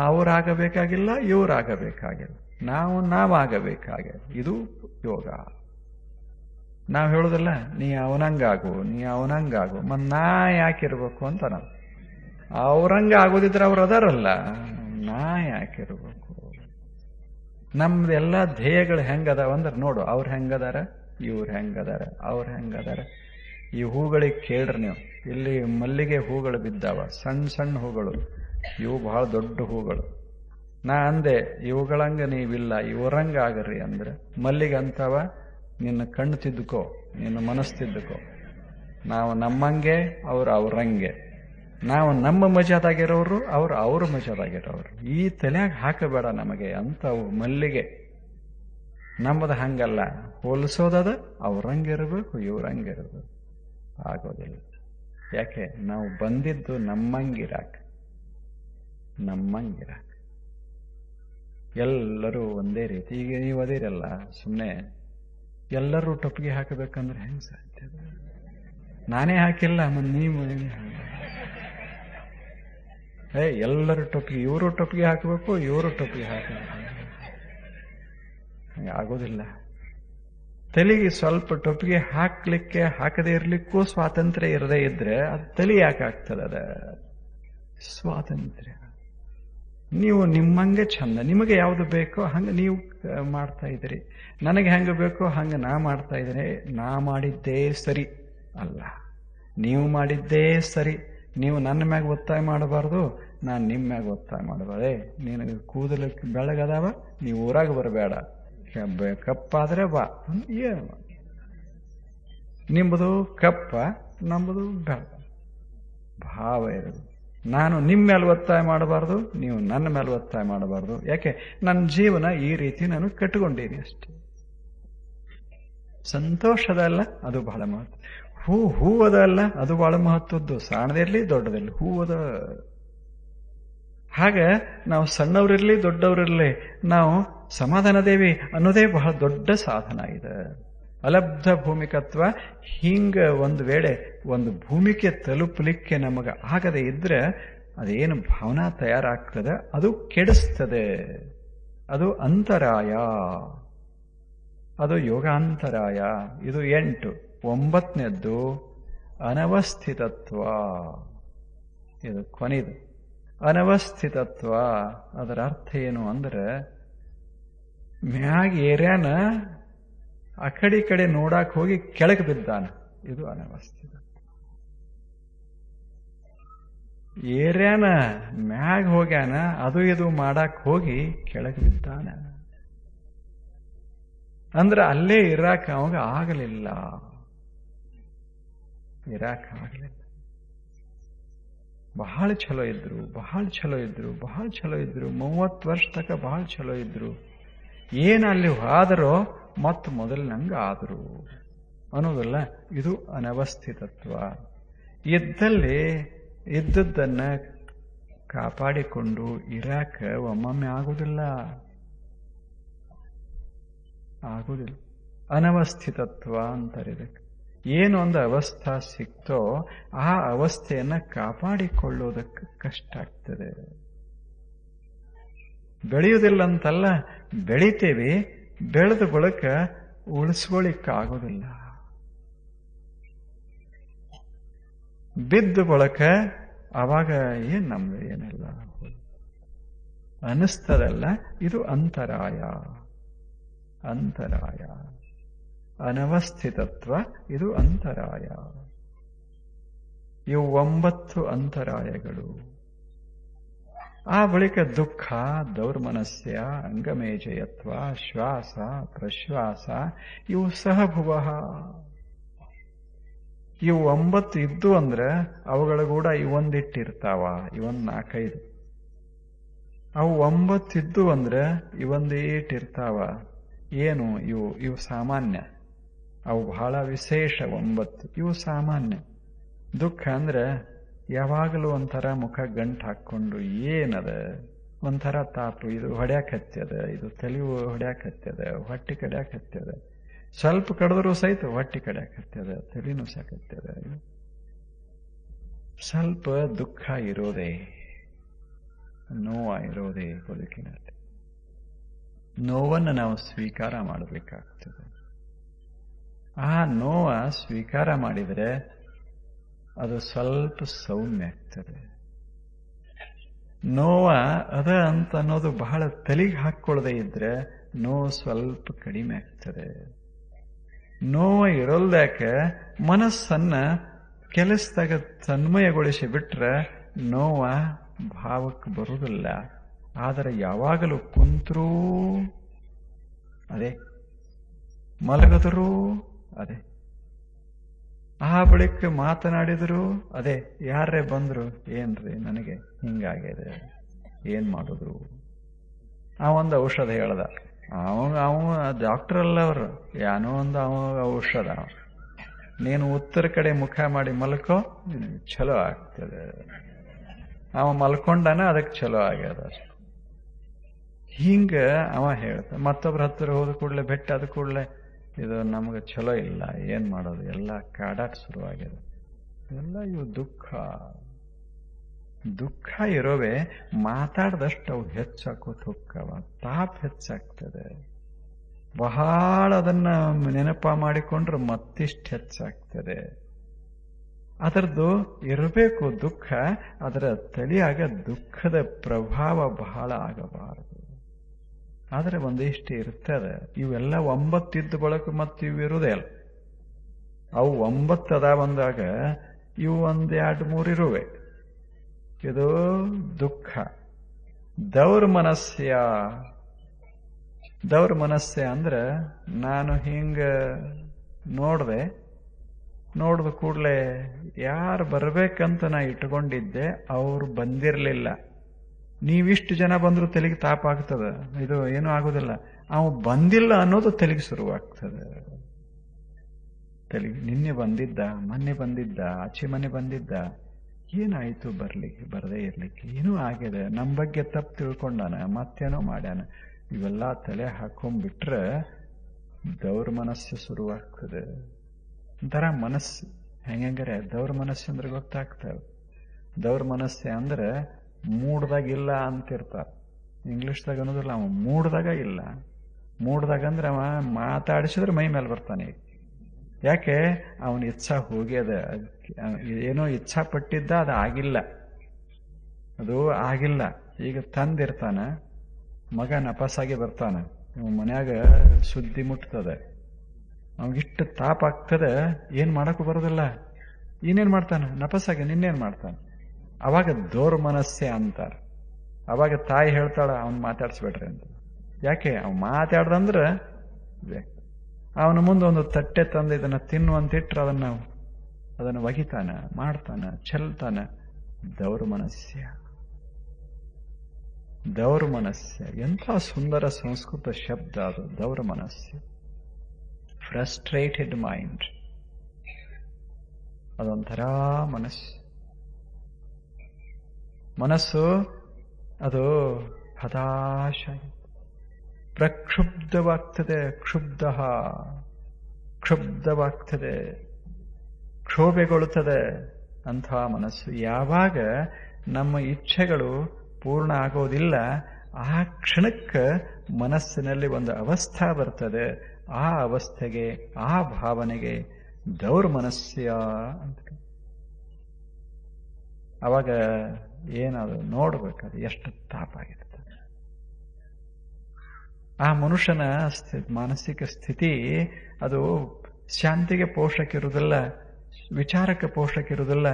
ಅವ್ರಾಗಬೇಕಾಗಿಲ್ಲ, ಇವ್ರಾಗಬೇಕಾಗಿಲ್ಲ, ನಾವಾಗಬೇಕಾಗಿದೆ. ಇದು ಯೋಗ. ನಾವು ಹೇಳುದಿಲ್ಲ ನೀ ಅವನಂಗಾಗು, ಮತ್ ನಾ ಯಾಕಿರ್ಬೇಕು ಅಂತ. ನಾವು ಅವ್ರಂಗ ಆಗೋದಿದ್ರೆ ಅವ್ರು ಅದಾರಲ್ಲ, ನಾ ಯಾಕಿರ್ಬೇಕು? ನಮ್ದೆಲ್ಲ ಧ್ಯೇಯಗಳು ಹೆಂಗದಾವ ಅಂದ್ರೆ ನೋಡು, ಅವ್ರು ಹೆಂಗದಾರ, ಇವ್ರು ಹೆಂಗದಾರ, ಅವ್ರು ಹೆಂಗದಾರ. ಈ ಹೂಗಳಿಗೆ ಕೇಳ್ರಿ ನೀವು, ಇಲ್ಲಿ ಮಲ್ಲಿಗೆ ಹೂಗಳು ಬಿದ್ದಾವ, ಸಣ್ಣ ಹೂಗಳು. ಇವು ಬಹಳ ದೊಡ್ಡ ಹೂಗಳು. ನಾ ಅಂದೆ ಇವುಗಳಂಗ ನೀವಿಲ್ಲ, ಇವರಂಗ ಆಗರ್ರಿ ಅಂದ್ರೆ ಮಲ್ಲಿಗೆ ಅಂತವ, ನಿನ್ನ ಕಣ್ಣು ತಿದ್ದುಕೋ, ನಿನ್ನ ಮನಸ್ಸು ತಿದ್ದುಕೋ. ನಾವು ನಮ್ಮಂಗೆ, ಅವ್ರು ಅವ್ರಂಗೆ. ನಾವು ನಮ್ಮ ಮಜಾದಾಗಿರೋರು, ಅವ್ರ ಮಜಾದಾಗಿರೋರು. ಈ ತಲೆಯಾಗ ಹಾಕಬೇಡ ನಮಗೆ ಅಂತವು ಮಲ್ಲಿಗೆ. ನಮ್ಮದು ಹಂಗಲ್ಲ, ಹೋಲಿಸೋದದ ಅವ್ರಂಗಿರ್ಬೇಕು, ಇವ್ರಂಗಿರ್ಬೇಕು. ಆಗೋದಿಲ್ಲ. ಯಾಕೆ? ನಾವು ಬಂದಿದ್ದು ನಮ್ಮಂಗಿರಾಕ. ಎಲ್ಲರೂ ಒಂದೇ ರೀತಿ. ಈಗ ನೀವು ಅದಿರಲ್ಲ, ಸುಮ್ಮನೆ ಎಲ್ಲರೂ ಟೊಪ್ಪಿಗೆ ಹಾಕಬೇಕಂದ್ರೆ ಹೆಂಗ್ ಸಾಧ್ಯ? ನಾನೇ ಹಾಕಿಲ್ಲ, ನೀವು ಎಲ್ಲರೂ ಟೊಪ್ಪಿಗೆ, ಇವರು ಟೊಪ್ಪಿಗೆ ಹಾಕಬೇಕು, ಇವರು ಟೊಪ್ಪಿಗೆ ಹಾಕಬೇಕು. ಆಗೋದಿಲ್ಲ. ತಲೆಗೆ ಸ್ವಲ್ಪ ಟೊಪ್ಪಿಗೆ ಹಾಕದೇ ಇರ್ಲಿಕ್ಕೂ ಸ್ವಾತಂತ್ರ್ಯ ಇರದೇ ಇದ್ರೆ ಅದು ತಲೆ ಯಾಕಾಗ್ತದ? ಅದ ಸ್ವಾತಂತ್ರ್ಯ. ನೀವು ನಿಮ್ಮಂಗೆ ಚಂದ, ನಿಮಗೆ ಯಾವುದು ಬೇಕೋ ಹಂಗೆ ನೀವು ಮಾಡ್ತಾ ಇದ್ದೀರಿ. ನನಗೆ ಹೆಂಗೆ ಬೇಕೋ ಹಂಗೆ ನಾ ಮಾಡ್ತಾ ಇದ್ದೀನಿ. ನಾ ಮಾಡಿದ್ದೇ ಸರಿ ಅಲ್ಲ, ನೀವು ಮಾಡಿದ್ದೇ ಸರಿ. ನೀವು ನನ್ನ ಮ್ಯಾಗ ಒತ್ತಾಯ ಮಾಡಬಾರ್ದು, ನಾನು ನಿಮ್ಮ ಮ್ಯಾಗ ಒತ್ತಾಯ ಮಾಡಬಾರ್ದೆ. ನಿನಗೆ ಕೂದಲಕ್ಕೆ ಬೆಳಗದಾವ, ನೀವು ಊರಾಗ ಬರಬೇಡ, ಕಪ್ಪಾದ್ರೆ ಬಾ. ಏನು ನಿಂಬುದು ಕಪ್ಪ, ನಂಬುದು ಬೆಳ. ಭಾವ ಇರೋದು. ನಾನು ನಿಮ್ಮ ಮೇಲೆ ಒತ್ತಾಯ ಮಾಡಬಾರ್ದು, ನೀವು ನನ್ನ ಮೇಲೆ ಒತ್ತಾಯ ಮಾಡಬಾರ್ದು. ಯಾಕೆ? ನನ್ನ ಜೀವನ ಈ ರೀತಿ ನಾನು ಕಟ್ಟಿಕೊಂಡೀನಿ ಅಷ್ಟೇ. ಸಂತೋಷದಲ್ಲ, ಅದು ಬಹಳ ಮಹತ್ವ. ಹೂವದ ಅಲ್ಲ, ಅದು ಬಹಳ ಮಹತ್ವದ್ದು. ಸಣ್ಣದಿರ್ಲಿ ದೊಡ್ಡದಿರ್ಲಿ, ಹೂವದ ಹಾಗೆ ನಾವು ಸಣ್ಣವರಿರಲಿ ದೊಡ್ಡವರಿರಲಿ ನಾವು ಸಮಾಧಾನದೇವಿ ಅನ್ನೋದೇ ಬಹಳ ದೊಡ್ಡ ಸಾಧನ ಇದೆ. ಅಲಬ್ಧ ಭೂಮಿಕತ್ವ. ಹಿಂಗ ಒಂದು ವೇಳೆ ಒಂದು ಭೂಮಿಕೆ ತಲುಪಲಿಕ್ಕೆ ನಮಗೆ ಆಗದೆ ಇದ್ರೆ ಅದೇನು ಭಾವನಾ ತಯಾರಾಗ್ತದೆ ಅದು ಕೆಡಿಸ್ತದೆ. ಅದು ಅಂತರಾಯ, ಅದು ಯೋಗಾಂತರಾಯ. ಇದು 8. 9ನೇದ್ದು ಅನವಸ್ಥಿತತ್ವ. ಇದು ಕೊನೆದು ಅನವಸ್ಥಿತತ್ವ. ಅದರ ಅರ್ಥ ಏನು ಅಂದ್ರೆ ಮ್ಯಾಗ ಏರ್ಯಾನ ಆ ಕಡೆ ನೋಡಾಕ್ ಹೋಗಿ ಕೆಳಗೆ ಬಿದ್ದಾನ. ಇದು ಅನವಸ್ಥಿತ. ಏರ್ಯಾನ ಮ್ಯಾಗ ಹೋಗ್ಯಾನ, ಅದು ಇದು ಮಾಡಾಕ್ ಹೋಗಿ ಕೆಳಗೆ ಬಿದ್ದಾನ ಅಂದ್ರೆ ಅಲ್ಲೇ ಇರಾಕ ಅವಾಗ ಆಗಲಿಲ್ಲ. ಇರಾಕ ಆಗಲಿಲ್ಲ. ಬಹಳ ಚಲೋ ಇದ್ರು, ಬಹಳ ಚಲೋ ಇದ್ರು, ಬಹಳ ಚಲೋ ಇದ್ರು. 30 ವರ್ಷ ತನಕ ಬಹಳ ಚಲೋ ಇದ್ರು. ಏನು ಅಲ್ಲಿ ಹೋದರೋ ಮತ್ತು ಮೊದಲಿನಂಗ ಆದರು ಅನ್ನೋದಲ್ಲ. ಇದು ಅನವಸ್ಥಿತತ್ವ. ಇದ್ದಲ್ಲಿ ಇದ್ದದ್ದನ್ನ ಕಾಪಾಡಿಕೊಂಡು ಇರಾಕ ಒಮ್ಮೊಮ್ಮೆ ಆಗುವುದಿಲ್ಲ. ಅನವಸ್ಥಿತತ್ವ ಅಂತಾರೆ ಇದಕ್ಕೆ. ಏನು ಒಂದು ಅವಸ್ಥಾ ಸಿಕ್ತೋ ಆ ಅವಸ್ಥೆಯನ್ನ ಕಾಪಾಡಿಕೊಳ್ಳೋದಕ್ಕೆ ಕಷ್ಟ ಆಗ್ತದೆ. ಬೆಳೆಯುವುದಿಲ್ಲ ಅಂತಲ್ಲ, ಬೆಳಿತೇವೆ. ಬೆಳೆದ ಬಳಿಕ ಉಳಿಸ್ಕೊಳ್ಳಿಕ್ಕಾಗೋದಿಲ್ಲ. ಬಿದ್ದ ಬಳಿಕ ಅವಾಗ ಏನ್ ನಮ್ದು ಏನೆಲ್ಲ ಅನಿಸ್ತದಲ್ಲ. ಇದು ಅಂತರಾಯ. ಅಂತರಾಯ, ಅನವಸ್ಥಿತತ್ವ. ಇದು ಅಂತರಾಯ. ಇವು 9 ಅಂತರಾಯಗಳು. ಆ ಬಳಿಕ ದುಃಖ, ದೌರ್ಮನಸ್ಯ, ಅಂಗಮೇಜಯತ್ವ, ಶ್ವಾಸ, ಪ್ರಶ್ವಾಸ. ಇವು ಸಹಭುವ. ಇವು 9 ಇದ್ದು ಅಂದ್ರೆ ಅವುಗಳ ಕೂಡ ಇವೊಂದಿಟ್ಟಿರ್ತಾವ. ಇವೊಂದು 4-5. ಅವು 9 ಇದ್ದು ಅಂದ್ರೆ ಇವೊಂದೇಟಿರ್ತಾವ. ಏನು ಇವು ಸಾಮಾನ್ಯ. ಅವು ಬಹಳ ವಿಶೇಷ. 9 ಇವು ಸಾಮಾನ್ಯ. ದುಃಖ ಅಂದ್ರೆ ಯಾವಾಗಲೂ ಒಂಥರ ಮುಖ ಗಂಟು ಹಾಕ್ಕೊಂಡು ಏನದ ಒಂಥರ ತಾಪು. ಇದು ಹೊಡ್ಯಾಕತ್ತದ, ಇದು ತಲೆ ಹೊಡ್ಯಾಕತ್ತದ, ಹೊಟ್ಟೆ ಕಡ್ಯಾಕತ್ತದ. ಸ್ವಲ್ಪ ಕಡಿದ್ರೂ ಸಹಿತ ಹೊಟ್ಟೆ ಕಡ್ಯಾಕತ್ತದ, ತಲೆನೂ ಸಾಕತ್ತದ. ಸ್ವಲ್ಪ ದುಃಖ ಇರೋದೇ, ನೋವ ಇರೋದೇ ಬದುಕಿನಲ್ಲಿ. ನೋವನ್ನು ನಾವು ಸ್ವೀಕಾರ ಮಾಡಬೇಕಾಗ್ತದೆ. ಆ ನೋವ ಸ್ವೀಕಾರ ಮಾಡಿದರೆ ಅದು ಸ್ವಲ್ಪ ಸೌಮ್ಯ ಆಗ್ತದೆ. ನೋವ ಅದ ಅಂತ ಅನ್ನೋದು ಬಹಳ ತಲೆಗೆ ಹಾಕ್ಕೊಳ್ಳದೆ ಇದ್ರೆ ನೋವು ಸ್ವಲ್ಪ ಕಡಿಮೆ ಆಗ್ತದೆ. ನೋವು ಇರೋಲ್ದಾಕೆ ಮನಸ್ಸನ್ನ ಕೆಲಸದಾಗ ತನ್ಮಯಗೊಳಿಸಿ ಬಿಟ್ರೆ ನೋವ ಭಾವಕ್ಕೆ ಬರುವುದಿಲ್ಲ. ಆದರೆ ಯಾವಾಗಲೂ ಕುಂತ್ರೂ ಅದೇ, ಮಲಗದರೂ ಅದೇ, ಆ ಬಳಿಕ ಮಾತನಾಡಿದ್ರು ಅದೇ. ಯಾರೇ ಬಂದ್ರು ಏನ್ರಿ ನನಗೆ ಹಿಂಗಾಗಿದೆ, ಏನ್ ಮಾಡುದು? ಒಂದು ಔಷಧ ಹೇಳ್ದ. ಅವ ಡಾಕ್ಟರ್ ಅಲ್ಲ ಅವರು, ಏನೋ ಒಂದು ಔಷಧ. ನೀನು ಉತ್ತರ ಕಡೆ ಮುಖ ಮಾಡಿ ಮಲ್ಕೋ, ಚಲೋ ಆಗ್ತದೆ. ಅವ ಮಲ್ಕೊಂಡಾನ, ಅದಕ್ಕೆ ಚಲೋ ಆಗ್ಯದ. ಹಿಂಗ ಅವ ಹೇಳ್ತ. ಮತ್ತೊಬ್ರ ಹತ್ತಿರ ಹೋದ ಕೂಡಲೇ, ಬೆಟ್ಟ ಆದ ಕೂಡಲೇ ಇದು ನಮಗೆ ಚಲೋ ಇಲ್ಲ, ಏನ್ ಮಾಡೋದು? ಎಲ್ಲ ಕಾಡಾಟ ಶುರುವಾಗ್ಯದ. ಎಲ್ಲ ಇವು ದುಃಖ. ದುಃಖ ಇರೋವೆ ಮಾತಾಡ್ದಷ್ಟು ಅವು ಹೆಚ್ಚಾಕೋತ ಹೋಕ್ಕವ. ತಾಪ ಹೆಚ್ಚಾಗ್ತದೆ. ಬಹಳ ಅದನ್ನ ನೆನಪ ಮಾಡಿಕೊಂಡ್ರೆ ಮತ್ತಿಷ್ಟು ಹೆಚ್ಚಾಗ್ತದೆ. ಅದರದ್ದು ಇರಬೇಕು ದುಃಖ. ಅದರ ತಲೆಯಾಗ ದುಃಖದ ಪ್ರಭಾವ ಬಹಳ ಆಗಬಾರದು. ಆದರೆ ಒಂದಿಷ್ಟು ಇರ್ತದೆ. ಇವೆಲ್ಲ 9 ಇದ್ದ ಬಳಕ ಮತ್ತು ಇವು ಇರುವುದೇ ಅಲ್ಲ. ಅವು 9 ಅದ ಬಂದಾಗ ಇವು 1, 2, 3 ಇರುವೆ. ಇದು ದುಃಖ. ದೌರ್ಮನಸ್ಯ. ದೌರ್ಮನಸ್ಯ ಅಂದ್ರೆ ನಾನು ಹಿಂಗ ನೋಡ್ದ ಕೂಡಲೇ ಯಾರು ಬರ್ಬೇಕಂತ ನಾ ಇಟ್ಕೊಂಡಿದ್ದೆ, ಅವ್ರು ಬಂದಿರಲಿಲ್ಲ. ನೀವಿಷ್ಟು ಜನ ಬಂದರೂ ತಲೆಗೆ ತಾಪ ಆಗ್ತದ. ಇದು ಏನೂ ಆಗೋದಿಲ್ಲ. ಅವ ಬಂದಿಲ್ಲ ಅನ್ನೋದು ತಲೆಗೆ ಶುರುವಾಗ್ತದೆ. ತಲೆಗೆ ನಿನ್ನೆ ಬಂದಿದ್ದ, ಮೊನ್ನೆ ಬಂದಿದ್ದ, ಆಚೆ ಮನೆ ಬಂದಿದ್ದ, ಏನಾಯಿತು ಬರ್ಲಿಕ್ಕೆ, ಬರದೇ ಇರ್ಲಿಕ್ಕೆ? ಏನೂ ಆಗಿದೆ, ನಮ್ಮ ಬಗ್ಗೆ ತಪ್ಪು ತಿಳ್ಕೊಂಡಾನ, ಮತ್ತೇನೋ ಮಾಡ್ಯಾನ. ಇವೆಲ್ಲ ತಲೆ ಹಾಕೊಂಡ್ಬಿಟ್ರೆ ದೌರ್ ಮನಸ್ಸು ಶುರುವಾಗ್ತದೆ. ಒಂಥರ ಮನಸ್ಸು ಹೆಂಗಂಗಾರೆ ದೌರ್ ಮನಸ್ಸು ಅಂದ್ರೆ ಗೊತ್ತಾಗ್ತವೆ. ದೌರ್ ಮನಸ್ಸೆ ಅಂದ್ರೆ ಮೂಡ್ದಾಗಿಲ್ಲ ಅಂತಿರ್ತಾರೆ. ಇಂಗ್ಲಿಷ್ದಾಗ ಅನ್ನೋದಿಲ್ಲ, ಅವ ಮೂಡ್ದಾಗ ಇಲ್ಲ. ಮೂಡ್ದಾಗ ಅಂದ್ರೆ ಅವ ಮಾತಾಡಿಸಿದ್ರೆ ಮೈ ಮೇಲೆ ಬರ್ತಾನೆ. ಯಾಕೆ? ಅವನ ಇಚ್ಛಾ ಹೋಗ್ಯದ. ಏನೋ ಇಚ್ಛಾ ಪಟ್ಟಿದ್ದ, ಅದು ಆಗಿಲ್ಲ, ಅದು ಆಗಿಲ್ಲ. ಈಗ ತಂದಿರ್ತಾನ, ಮಗ ನಪಾಸಾಗಿ ಬರ್ತಾನ, ಮನ್ಯಾಗ ಸುದ್ದಿ ಮುಟ್ತದೆ, ಅವನಿಗಿಷ್ಟು ತಾಪ ಆಗ್ತದೆ, ಏನ್ ಮಾಡಕ್ಕೂ ಬರೋದಿಲ್ಲ. ಇನ್ನೇನ್ ಮಾಡ್ತಾನ? ನಪಾಸಾಗಿ ನಿನ್ನೇನ್ ಮಾಡ್ತಾನ? ಅವಾಗ ದೌರ್ ಮನಸ್ಸೆ ಅಂತಾರ. ಅವಾಗ ತಾಯಿ ಹೇಳ್ತಾಳ, ಅವನ್ ಮಾತಾಡ್ಸ್ಬೇಡ್ರಿ ಅಂತ. ಯಾಕೆ? ಅವ್ ಮಾತಾಡ್ದಂದ್ರ ಅವನ ಮುಂದೆ ಒಂದು ತಟ್ಟೆ ತಂದು ಇದನ್ನ ತಿನ್ನುವಂತಿಟ್ರೆ ಅದನ್ನು ಒಗಿತಾನ, ಮಾಡ್ತಾನ, ಚೆಲ್ತಾನ. ದೌರ್ ಮನಸ್ಯ, ದೌರ್ ಮನಸ್ಯ. ಎಂಥ ಸುಂದರ ಸಂಸ್ಕೃತ ಶಬ್ದ ಅದು, ದೌರ್ ಮನಸ್ಯ. ಫ್ರಸ್ಟ್ರೇಟೆಡ್ ಮೈಂಡ್, ಅದೊಂಥರ ಮನಸ್ಸು ಅದು ಹತಾಶ, ಪ್ರಕ್ಷುಬ್ಧವಾಗ್ತದೆ. ಕ್ಷುಬ್ಧವಾಗ್ತದೆ, ಕ್ಷೋಭೆಗೊಳ್ಳುತ್ತದೆ ಅಂಥ ಮನಸ್ಸು. ಯಾವಾಗ ನಮ್ಮ ಇಚ್ಛೆಗಳು ಪೂರ್ಣ ಆಗೋದಿಲ್ಲ, ಆ ಕ್ಷಣಕ್ಕೆ ಮನಸ್ಸಿನಲ್ಲಿ ಒಂದು ಅವಸ್ಥೆ ಬರ್ತದೆ. ಆ ಅವಸ್ಥೆಗೆ, ಆ ಭಾವನೆಗೆ ದೌರ್ ಮನಸ್ಯ ಅಂತ. ಅವಾಗ ಏನದು ನೋಡ್ಬೇಕದು ಎಷ್ಟು ತಾಪ ಆಗಿರ್ತದೆ. ಆ ಮನುಷ್ಯನ ಮಾನಸಿಕ ಸ್ಥಿತಿ ಅದು ಶಾಂತಿಗೆ ಪೋಷಕ ಇರುವುದಿಲ್ಲ, ವಿಚಾರಕ್ಕೆ ಪೋಷಕ ಇರುವುದಿಲ್ಲ,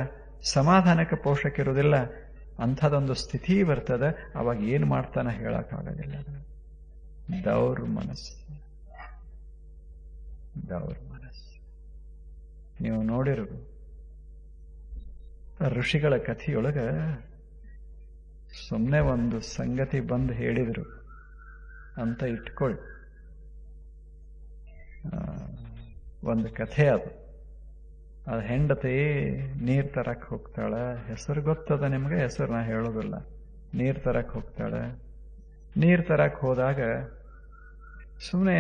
ಸಮಾಧಾನಕ್ಕೆ ಪೋಷಕ ಇರುವುದಿಲ್ಲ. ಅಂಥದೊಂದು ಸ್ಥಿತಿ ಬರ್ತದೆ. ಅವಾಗ ಏನು ಮಾಡ್ತಾನೆ ಹೇಳಕ್ಕಾಗೋದಿಲ್ಲ. ದೌರ್ ಮನಸ್ಸು, ದೌರ್ ಮನಸ್ಸು. ನೀವು ನೋಡಿರು ಋಷಿಗಳ ಕಥೆಯೊಳಗ ಸುಮ್ಮನೆ ಒಂದು ಸಂಗತಿ ಬಂದು ಹೇಳಿದ್ರು ಅಂತ ಇಟ್ಕೊಳ್ಳಿ. ಒಂದು ಕಥೆ ಅದು. ಹೆಂಡತಿ ನೀರ್ ತರಕ್ ಹೋಗ್ತಾಳೆ. ಹೆಸರು ಗೊತ್ತದ ನಿಮ್ಗೆ, ಹೆಸರು ನಾ ಹೇಳೋದಿಲ್ಲ. ನೀರ್ ತರಕ್ ಹೋಗ್ತಾಳೆ. ನೀರ್ ತರಕ್ ಹೋದಾಗ ಸುಮ್ಮನೆ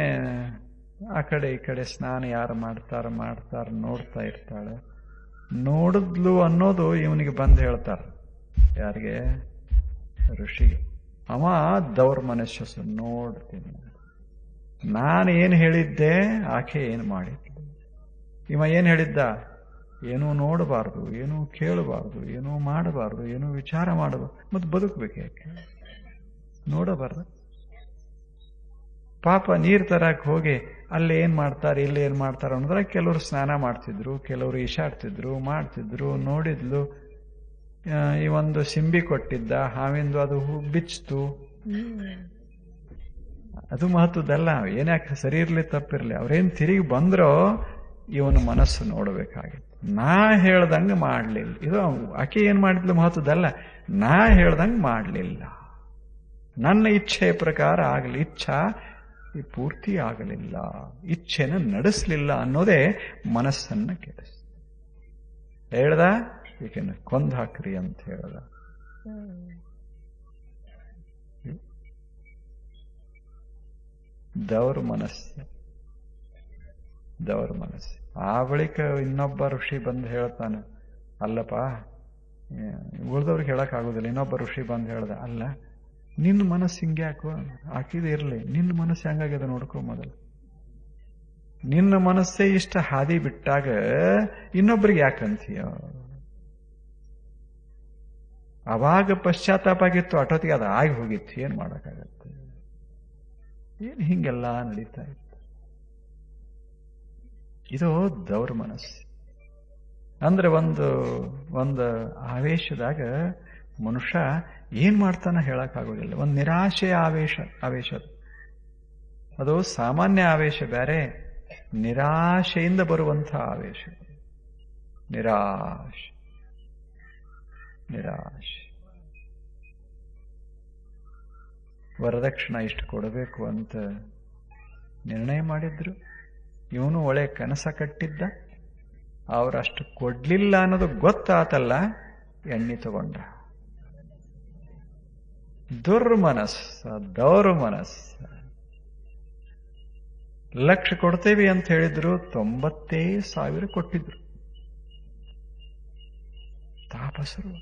ಆ ಕಡೆ ಈ ಕಡೆ ಸ್ನಾನ ಯಾರು ಮಾಡ್ತಾರ ನೋಡ್ತಾ ಇರ್ತಾಳೆ. ನೋಡಿದ್ಲು ಅನ್ನೋದು ಇವನಿಗೆ ಬಂದು ಹೇಳ್ತಾರ. ಯಾರಿಗೆ? ಋಷಿಗೆ. ಅವ ದೌರ್ ಮನಸ್ಸು. ನೋಡ್ತೀನಿ, ನಾನು ಏನು ಹೇಳಿದ್ದೆ, ಆಕೆ ಏನು ಮಾಡಿದ್ಲು. ಇವ ಏನು ಹೇಳಿದ್ದ? ಏನೂ ನೋಡಬಾರ್ದು, ಏನೂ ಕೇಳಬಾರ್ದು, ಏನೂ ಮಾಡಬಾರ್ದು, ಏನೂ ವಿಚಾರ ಮಾಡಬಾರ್ದು. ಮತ್ತೆ ಬದುಕಬೇಕು ಯಾಕೆ? ನೋಡಬಾರ್ದು. ಪಾಪ ನೀರ್ ತರಕ್ ಹೋಗಿ ಅಲ್ಲಿ ಏನ್ ಮಾಡ್ತಾರೆ, ಇಲ್ಲಿ ಏನ್ ಮಾಡ್ತಾರೆ ಅನ್ನೋದ್ರ ಕೆಲವರು ಸ್ನಾನ ಮಾಡ್ತಿದ್ರು, ಕೆಲವರು ಈಶಾಡ್ತಿದ್ರು, ಮಾಡ್ತಿದ್ರು. ನೋಡಿದ್ಲು, ಈ ಒಂದು ಸಿಂಬಿ ಕೊಟ್ಟಿದ್ದ, ಹಾವಿಂದು ಅದು ಬಿಚ್ತು. ಅದು ಮಹತ್ವದಲ್ಲ. ಏನ್ಯಾಕೆ ಸರಿ ಇರ್ಲಿ ತಪ್ಪಿರ್ಲಿ, ಅವ್ರೇನ್ ತಿರುಗಿ ಬಂದ್ರೋ ಇವನ ಮನಸ್ಸು ನೋಡ್ಬೇಕಾಗಿತ್ತು. ನಾ ಹೇಳ್ದಂಗ ಮಾಡ್ಲಿಲ್ಲ. ಇದು ಆಕೆ ಏನ್ ಮಾಡಿದ್ಲು ಮಹತ್ವದಲ್ಲ, ನಾ ಹೇಳ್ದಂಗ ಮಾಡ್ಲಿಲ್ಲ, ನನ್ನ ಇಚ್ಛೆ ಪ್ರಕಾರ ಆಗಲಿ, ಇಚ್ಛಾ ಪೂರ್ತಿ ಆಗಲಿಲ್ಲ, ಇಚ್ಛೆನ ನಡೆಸಲಿಲ್ಲ ಅನ್ನೋದೇ ಮನಸ್ಸನ್ನ ಕೆಡಿಸ್. ಹೇಳ್ದ ಏಕೆಂದ್ರೆ ಕೊಂದ್ ಹಾಕ್ರಿ ಅಂತ ಹೇಳ್ದ. ದೌರ್ ಮನಸ್ಸು, ದೌರ್ ಮನಸ್ಸು. ಆ ಬಳಿಕ ಇನ್ನೊಬ್ಬ ಋಷಿ ಬಂದು ಹೇಳ್ತಾನೆ, ಅಲ್ಲಪ್ಪ ಉಳಿದವ್ರಿಗೆ ಹೇಳಕ್ ಆಗುದಿಲ್ಲ. ಇನ್ನೊಬ್ಬ ಋಷಿ ಬಂದು ಹೇಳ್ದ, ಅಲ್ಲ ನಿನ್ನ ಮನಸ್ಸು ಹಿಂಗೆ ಯಾಕೋ, ಹಾಕಿದ ಇರ್ಲಿ, ನಿನ್ನ ಮನಸ್ಸು ಹೆಂಗಾಗ್ಯದ ನೋಡ್ಕೊ ಮೊದಲು. ನಿನ್ನ ಮನಸ್ಸೇ ಇಷ್ಟ ಹಾದಿ ಬಿಟ್ಟಾಗ ಇನ್ನೊಬ್ರಿಗೆ ಯಾಕಂತೀಯ? ಅವಾಗ ಪಶ್ಚಾತ್ತಾಪ ಆಗಿತ್ತು, ಅಟೋತಿಗೆ ಅದು ಆಗಿ ಹೋಗಿತ್ತು. ಏನ್ ಮಾಡಕ್ಕಾಗತ್ತೆ? ಏನ್ ಹಿಂಗೆಲ್ಲ ನಡೀತಾ ಇತ್ತು. ಇದು ದೌರ್ ಮನಸ್ಸು. ಅಂದ್ರೆ ಒಂದು ಆವೇಶದಾಗ ಮನುಷ್ಯ ಏನ್ ಮಾಡ್ತಾನ ಹೇಳಕ್ಕಾಗೋದಿಲ್ಲ. ಒಂದು ನಿರಾಶೆಯ ಆವೇಶ ಅದು ಸಾಮಾನ್ಯ ಆವೇಶ ಬೇರೆ, ನಿರಾಶೆಯಿಂದ ಬರುವಂಥ ಆವೇಶ. ನಿರಾಶೆ ವರದಕ್ಷಿಣೆ ಇಷ್ಟು ಕೊಡಬೇಕು ಅಂತ ನಿರ್ಣಯ ಮಾಡಿದ್ರು. ಇವನು ಒಳ್ಳೆ ಕನಸ ಕಟ್ಟಿದ್ದ. ಅವರಷ್ಟು ಕೊಡ್ಲಿಲ್ಲ ಅನ್ನೋದು ಗೊತ್ತಾತಲ್ಲ, ಎಣ್ಣೆ ತಗೊಂಡ. ದುರ್ಮನಸ್ಸ, ದೌರ್ಮನಸ್ಸ. 1,00,000 ಕೊಡ್ತೇವೆ ಅಂತ ಹೇಳಿದ್ರು, 90,000 ಕೊಟ್ಟಿದ್ರು ತಾಪಸರು.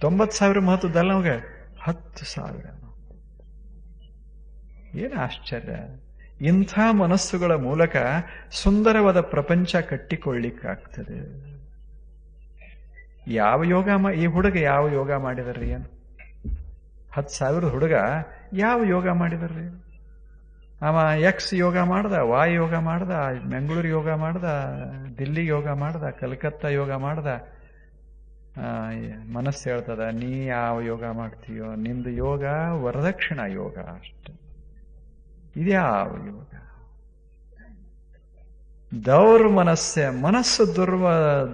90,000 ಮಹತ್ವದಲ್ಲ ನಮಗೆ, 10,000. ಏನು ಆಶ್ಚರ್ಯ! ಇಂಥ ಮನಸ್ಸುಗಳ ಮೂಲಕ ಸುಂದರವಾದ ಪ್ರಪಂಚ ಕಟ್ಟಿಕೊಳ್ಳಿಕ್ಕಾಗ್ತದೆ. ಯಾವ ಯೋಗ ಈ ಹುಡುಗ ಯಾವ ಯೋಗ ಮಾಡಿದರ್ರಿ? ಏನು 10,000 ಹುಡುಗ ಯಾವ ಯೋಗ ಮಾಡಿದರ್ರಿ? ಅವ ಎಕ್ಸ್ ಯೋಗ ಮಾಡ್ದ, ವಾಯ್ ಯೋಗ ಮಾಡ್ದ, ಬೆಂಗಳೂರು ಯೋಗ ಮಾಡ್ದ, ದಿಲ್ಲಿ ಯೋಗ ಮಾಡ್ದ, ಕಲ್ಕತ್ತಾ ಯೋಗ ಮಾಡ್ದ. ಮನಸ್ಸು ಹೇಳ್ತದ, ನೀ ಯಾವ ಯೋಗ ಮಾಡ್ತೀಯೋ? ನಿಮ್ದು ಯೋಗ ವರದಕ್ಷಿಣ ಯೋಗ ಅಷ್ಟೆ. ಇದ್ಯಾವ ಯೋಗ? ದೌರ್ಮನಸ್ಸೆ, ಮನಸ್ಸು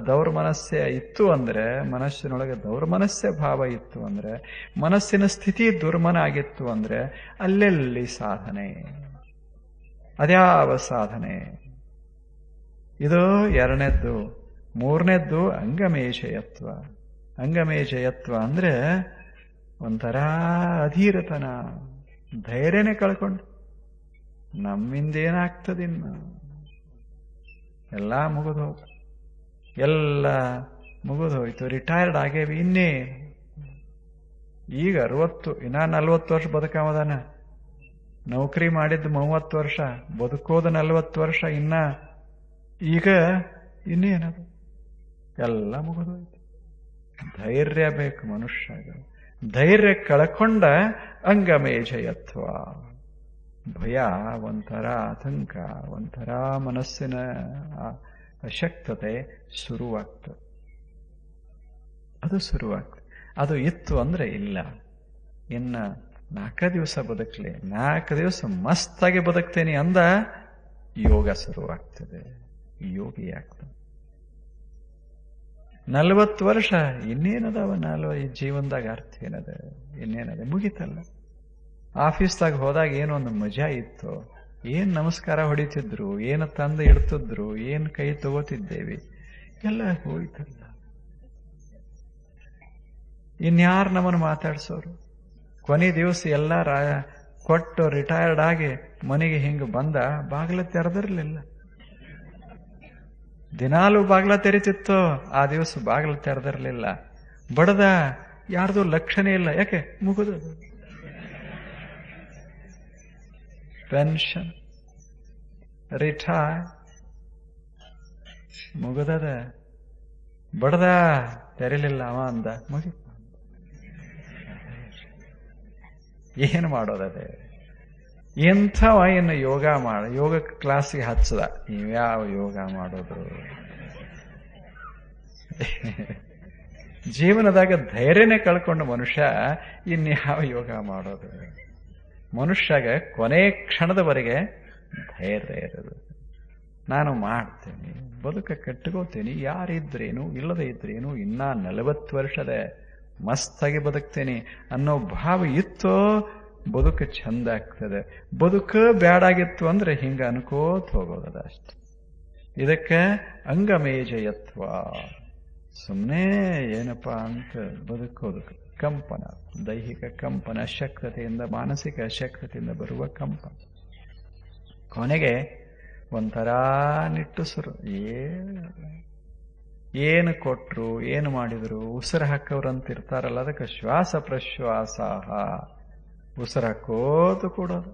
ದೌರ್ಮನಸ್ಸೆ ಇತ್ತು ಅಂದ್ರೆ, ಮನಸ್ಸಿನೊಳಗೆ ದೌರ್ಮನಸ್ಸೆ ಭಾವ ಇತ್ತು ಅಂದ್ರೆ, ಮನಸ್ಸಿನ ಸ್ಥಿತಿ ದುರ್ಮನ ಆಗಿತ್ತು ಅಂದ್ರೆ, ಅಲ್ಲೆಲ್ಲಿ ಸಾಧನೆ? ಅದ್ಯಾವ ಸಾಧನೆ? ಇದು 2ನೇದ್ದು. 3ನೇದ್ದು ಅಂಗಮೇಶಯತ್ವ. ಅಂಗಮೇಶಯತ್ವ ಅಂದ್ರೆ ಒಂಥರ ಅಧೀರತನ, ಧೈರ್ಯನೇ ಕಳ್ಕೊಂಡು ನಮ್ಮಿಂದೇನಾಗ್ತದಿನ್ನು, ಎಲ್ಲ ಮುಗಿದೋಯ್ತು, ಎಲ್ಲ ಮುಗಿದೋಯ್ತು, ರಿಟೈರ್ಡ್ ಆಗೇವಿ. ಇನ್ನೇ ಈಗ 60, ಇನ್ನ 40 ವರ್ಷ ಬದುಕವದಾನ. ನೌಕರಿ ಮಾಡಿದ್ದು 30 ವರ್ಷ, ಬದುಕೋದು 40 ವರ್ಷ. ಈಗ ಇನ್ನೇನದು? ಎಲ್ಲ ಮುಗಿದೋಯ್ತು. ಧೈರ್ಯ ಬೇಕು ಮನುಷ್ಯಗ. ಧೈರ್ಯ ಕಳ್ಕೊಂಡ ಅಂಗಮೇಜಯತ್ವ. ಭಯ, ಒಂಥರ ಆತಂಕ, ಒಂಥರ ಮನಸ್ಸಿನ ಅಶಕ್ತತೆ ಶುರುವಾಗ್ತದೆ. ಅದು ಶುರುವಾಗ್ತದೆ. ಅದು ಇತ್ತು ಅಂದ್ರೆ ಇಲ್ಲ. ಇನ್ನ 4 ದಿವಸ ಬದುಕಲಿ, 4 ದಿವಸ ಮಸ್ತಾಗಿ ಬದುಕ್ತೇನೆ ಅಂದ ಯೋಗ ಶುರುವಾಗ್ತದೆ, ಯೋಗಿ ಆಗ್ತದೆ. 40 ವರ್ಷ ಇನ್ನೇನದವ? ಈ ಜೀವನದಾಗ ಅರ್ಥ ಏನದ? ಇನ್ನೇನದ? ಮುಗಿತಲ್ಲ. ಆಫೀಸ್ದಾಗ ಹೋದಾಗ ಏನೊಂದು ಮಜಾ ಇತ್ತು, ಏನ್ ನಮಸ್ಕಾರ ಹೊಡಿತಿದ್ರು, ಏನು ತಂದು ಇಡ್ತಿದ್ರು, ಏನ್ ಕೈ ತಗೋತಿದ್ದೇವಿ, ಎಲ್ಲ ಹೋಯ್ತಲ್ಲ. ಇನ್ಯಾರು ನಮ್ಮನ್ನು ಮಾತಾಡ್ಸೋರು? ಕೊನೆ ದಿವಸ ಎಲ್ಲ ಕೊಟ್ಟು ರಿಟೈರ್ಡ್ ಆಗಿ ಮನೆಗೆ ಹಿಂಗೆ ಬಂದ, ಬಾಗಿಲ ತೆರೆದಿರ್ಲಿಲ್ಲ. ದಿನಾಲೂ ಬಾಗಿಲ ತೆರಿತಿತ್ತು, ಆ ದಿವಸ ಬಾಗಿಲು ತೆರೆದಿರ್ಲಿಲ್ಲ. ಬಡದ, ಯಾರ್ದು ಲಕ್ಷಣ ಇಲ್ಲ. ಯಾಕೆ? ಮುಗಿದು ಪೆನ್ಷನ್, ರಿಟೈರ್, ಮುಗಿದದ. ಬಡದ, ತೆರಿಲಿಲ್ಲ ಅವ ಅಂದ, ಮುಗಿತು. ಏನು ಮಾಡೋದದೆ? ಎಂಥವ ಇನ್ನು ಯೋಗ ಕ್ಲಾಸಿಗೆ ಹಚ್ಚದ, ನೀವ್ಯಾವ ಯೋಗ ಮಾಡೋದು? ಜೀವನದಾಗ ಧೈರ್ಯನೇ ಕಳ್ಕೊಂಡು ಮನುಷ್ಯ ಇನ್ಯಾವ ಯೋಗ ಮಾಡೋದು? ಮನುಷ್ಯಗ ಕೊನೆ ಕ್ಷಣದವರೆಗೆ ಧೈರ್ಯ ಇರೋದು. ನಾನು ಮಾಡ್ತೇನೆ, ಬದುಕ ಕಟ್ಕೋತೇನೆ, ಯಾರಿದ್ರೇನು ಇಲ್ಲದೆ ಇದ್ರೇನು, ಇನ್ನ 40 ವರ್ಷದ ಮಸ್ತಾಗಿ ಬದುಕ್ತೇನೆ ಅನ್ನೋ ಭಾವ ಇತ್ತೋ ಬದುಕು ಚಂದ ಆಗ್ತದೆ. ಬದುಕು ಬ್ಯಾಡಾಗಿತ್ತು ಅಂದ್ರೆ ಹಿಂಗ ಅನ್ಕೋತ ಹೋಗೋದದ ಅಷ್ಟೆ. ಇದಕ್ಕೆ ಅಂಗಮೇಜಯತ್ವ. ಸುಮ್ಮನೆ ಏನಪ್ಪಾ ಅಂತ ಬದುಕೋದು. ಕಂಪನ, ದೈಹಿಕ ಕಂಪನ, ಅಶಕ್ತತೆಯಿಂದ, ಮಾನಸಿಕ ಅಶಕ್ತತೆಯಿಂದ ಬರುವ ಕಂಪನ. ಕೊನೆಗೆ ಒಂಥರ ನಿಟ್ಟುಸಿರು. ಏನು ಕೊಟ್ರು, ಏನು ಮಾಡಿದ್ರು, ಉಸಿರು ಹಾಕೋರಂತ ಇರ್ತಾರಲ್ಲ, ಅದಕ್ಕೆ ಶ್ವಾಸ ಪ್ರಶ್ವಾಸ. ಉಸಿರು ಹಾಕೋದು ಕೊಡೋದು,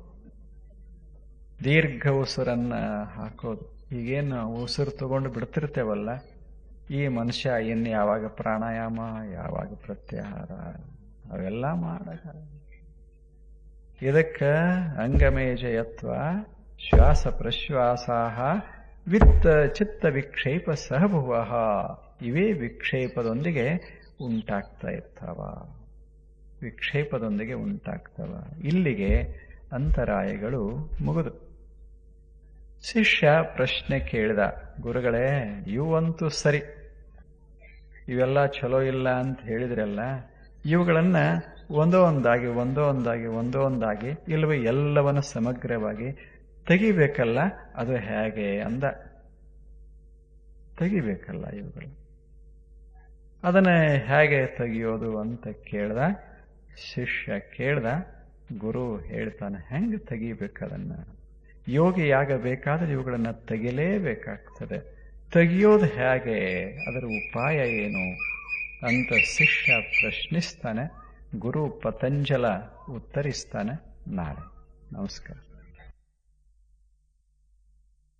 ದೀರ್ಘ ಉಸಿರನ್ನ ಹಾಕೋದು. ಈಗೇನು ಉಸಿರು ತಗೊಂಡು ಬಿಡ್ತಿರ್ತೇವಲ್ಲ, ಈ ಮನುಷ್ಯ ಇನ್ನು ಯಾವಾಗ ಪ್ರಾಣಾಯಾಮ, ಯಾವಾಗ ಪ್ರತ್ಯಾಹಾರ, ಅವೆಲ್ಲ ಮಾಡಕ. ಇದಕ್ಕೆ ಅಂಗಮೇಜಯತ್ವ, ಶ್ವಾಸ ಪ್ರಶ್ವಾಸ, ವಿತ್ತ ಚಿತ್ತ ವಿಕ್ಷೇಪ ಸಹಭುವ. ಇವೇ ವಿಕ್ಷೇಪದೊಂದಿಗೆ ಉಂಟಾಗ್ತಾ ಇರ್ತಾವ, ವಿಕ್ಷೇಪದೊಂದಿಗೆ ಉಂಟಾಗ್ತವ. ಇಲ್ಲಿಗೆ ಅಂತರಾಯಗಳು ಮುಗಿದು. ಶಿಷ್ಯ ಪ್ರಶ್ನೆ ಕೇಳಿದ, ಗುರುಗಳೇ, ಇವಂತೂ ಸರಿ, ಇವೆಲ್ಲ ಚಲೋ ಇಲ್ಲ ಅಂತ ಹೇಳಿದ್ರಲ್ಲ, ಇವುಗಳನ್ನ ಒಂದೊಂದಾಗಿ ಇಲ್ಲವೇ ಎಲ್ಲವನ್ನ ಸಮಗ್ರವಾಗಿ ತೆಗಿಬೇಕಲ್ಲ, ಅದು ಹೇಗೆ ಅಂದ. ತೆಗಿಬೇಕಲ್ಲ ಇವುಗಳು. ಅದನ್ನ ಹೇಗೆ ತೆಗಿಯೋದು ಅಂತ ಕೇಳ್ದ. ಶಿಷ್ಯ ಕೇಳ್ದ. ಗುರು ಹೇಳ್ತಾನೆ, ಹೆಂಗೆ ತೆಗಿಬೇಕದನ್ನ? ಯೋಗಿಯಾಗಬೇಕಾದ್ರೆ ಇವುಗಳನ್ನ ತೆಗಿಲೇಬೇಕಾಗ್ತದೆ. ತೆಗಿಯೋದು ಹೇಗೆ? ಅದರ ಉಪಾಯ ಏನು ಅಂತ ಶಿಷ್ಯ ಪ್ರಶ್ನಿಸ್ತಾನೆ. ಗುರು ಪತಂಜಲ ಉತ್ತರಿಸ್ತಾನೆ. ನಾಳೆ. ನಮಸ್ಕಾರ.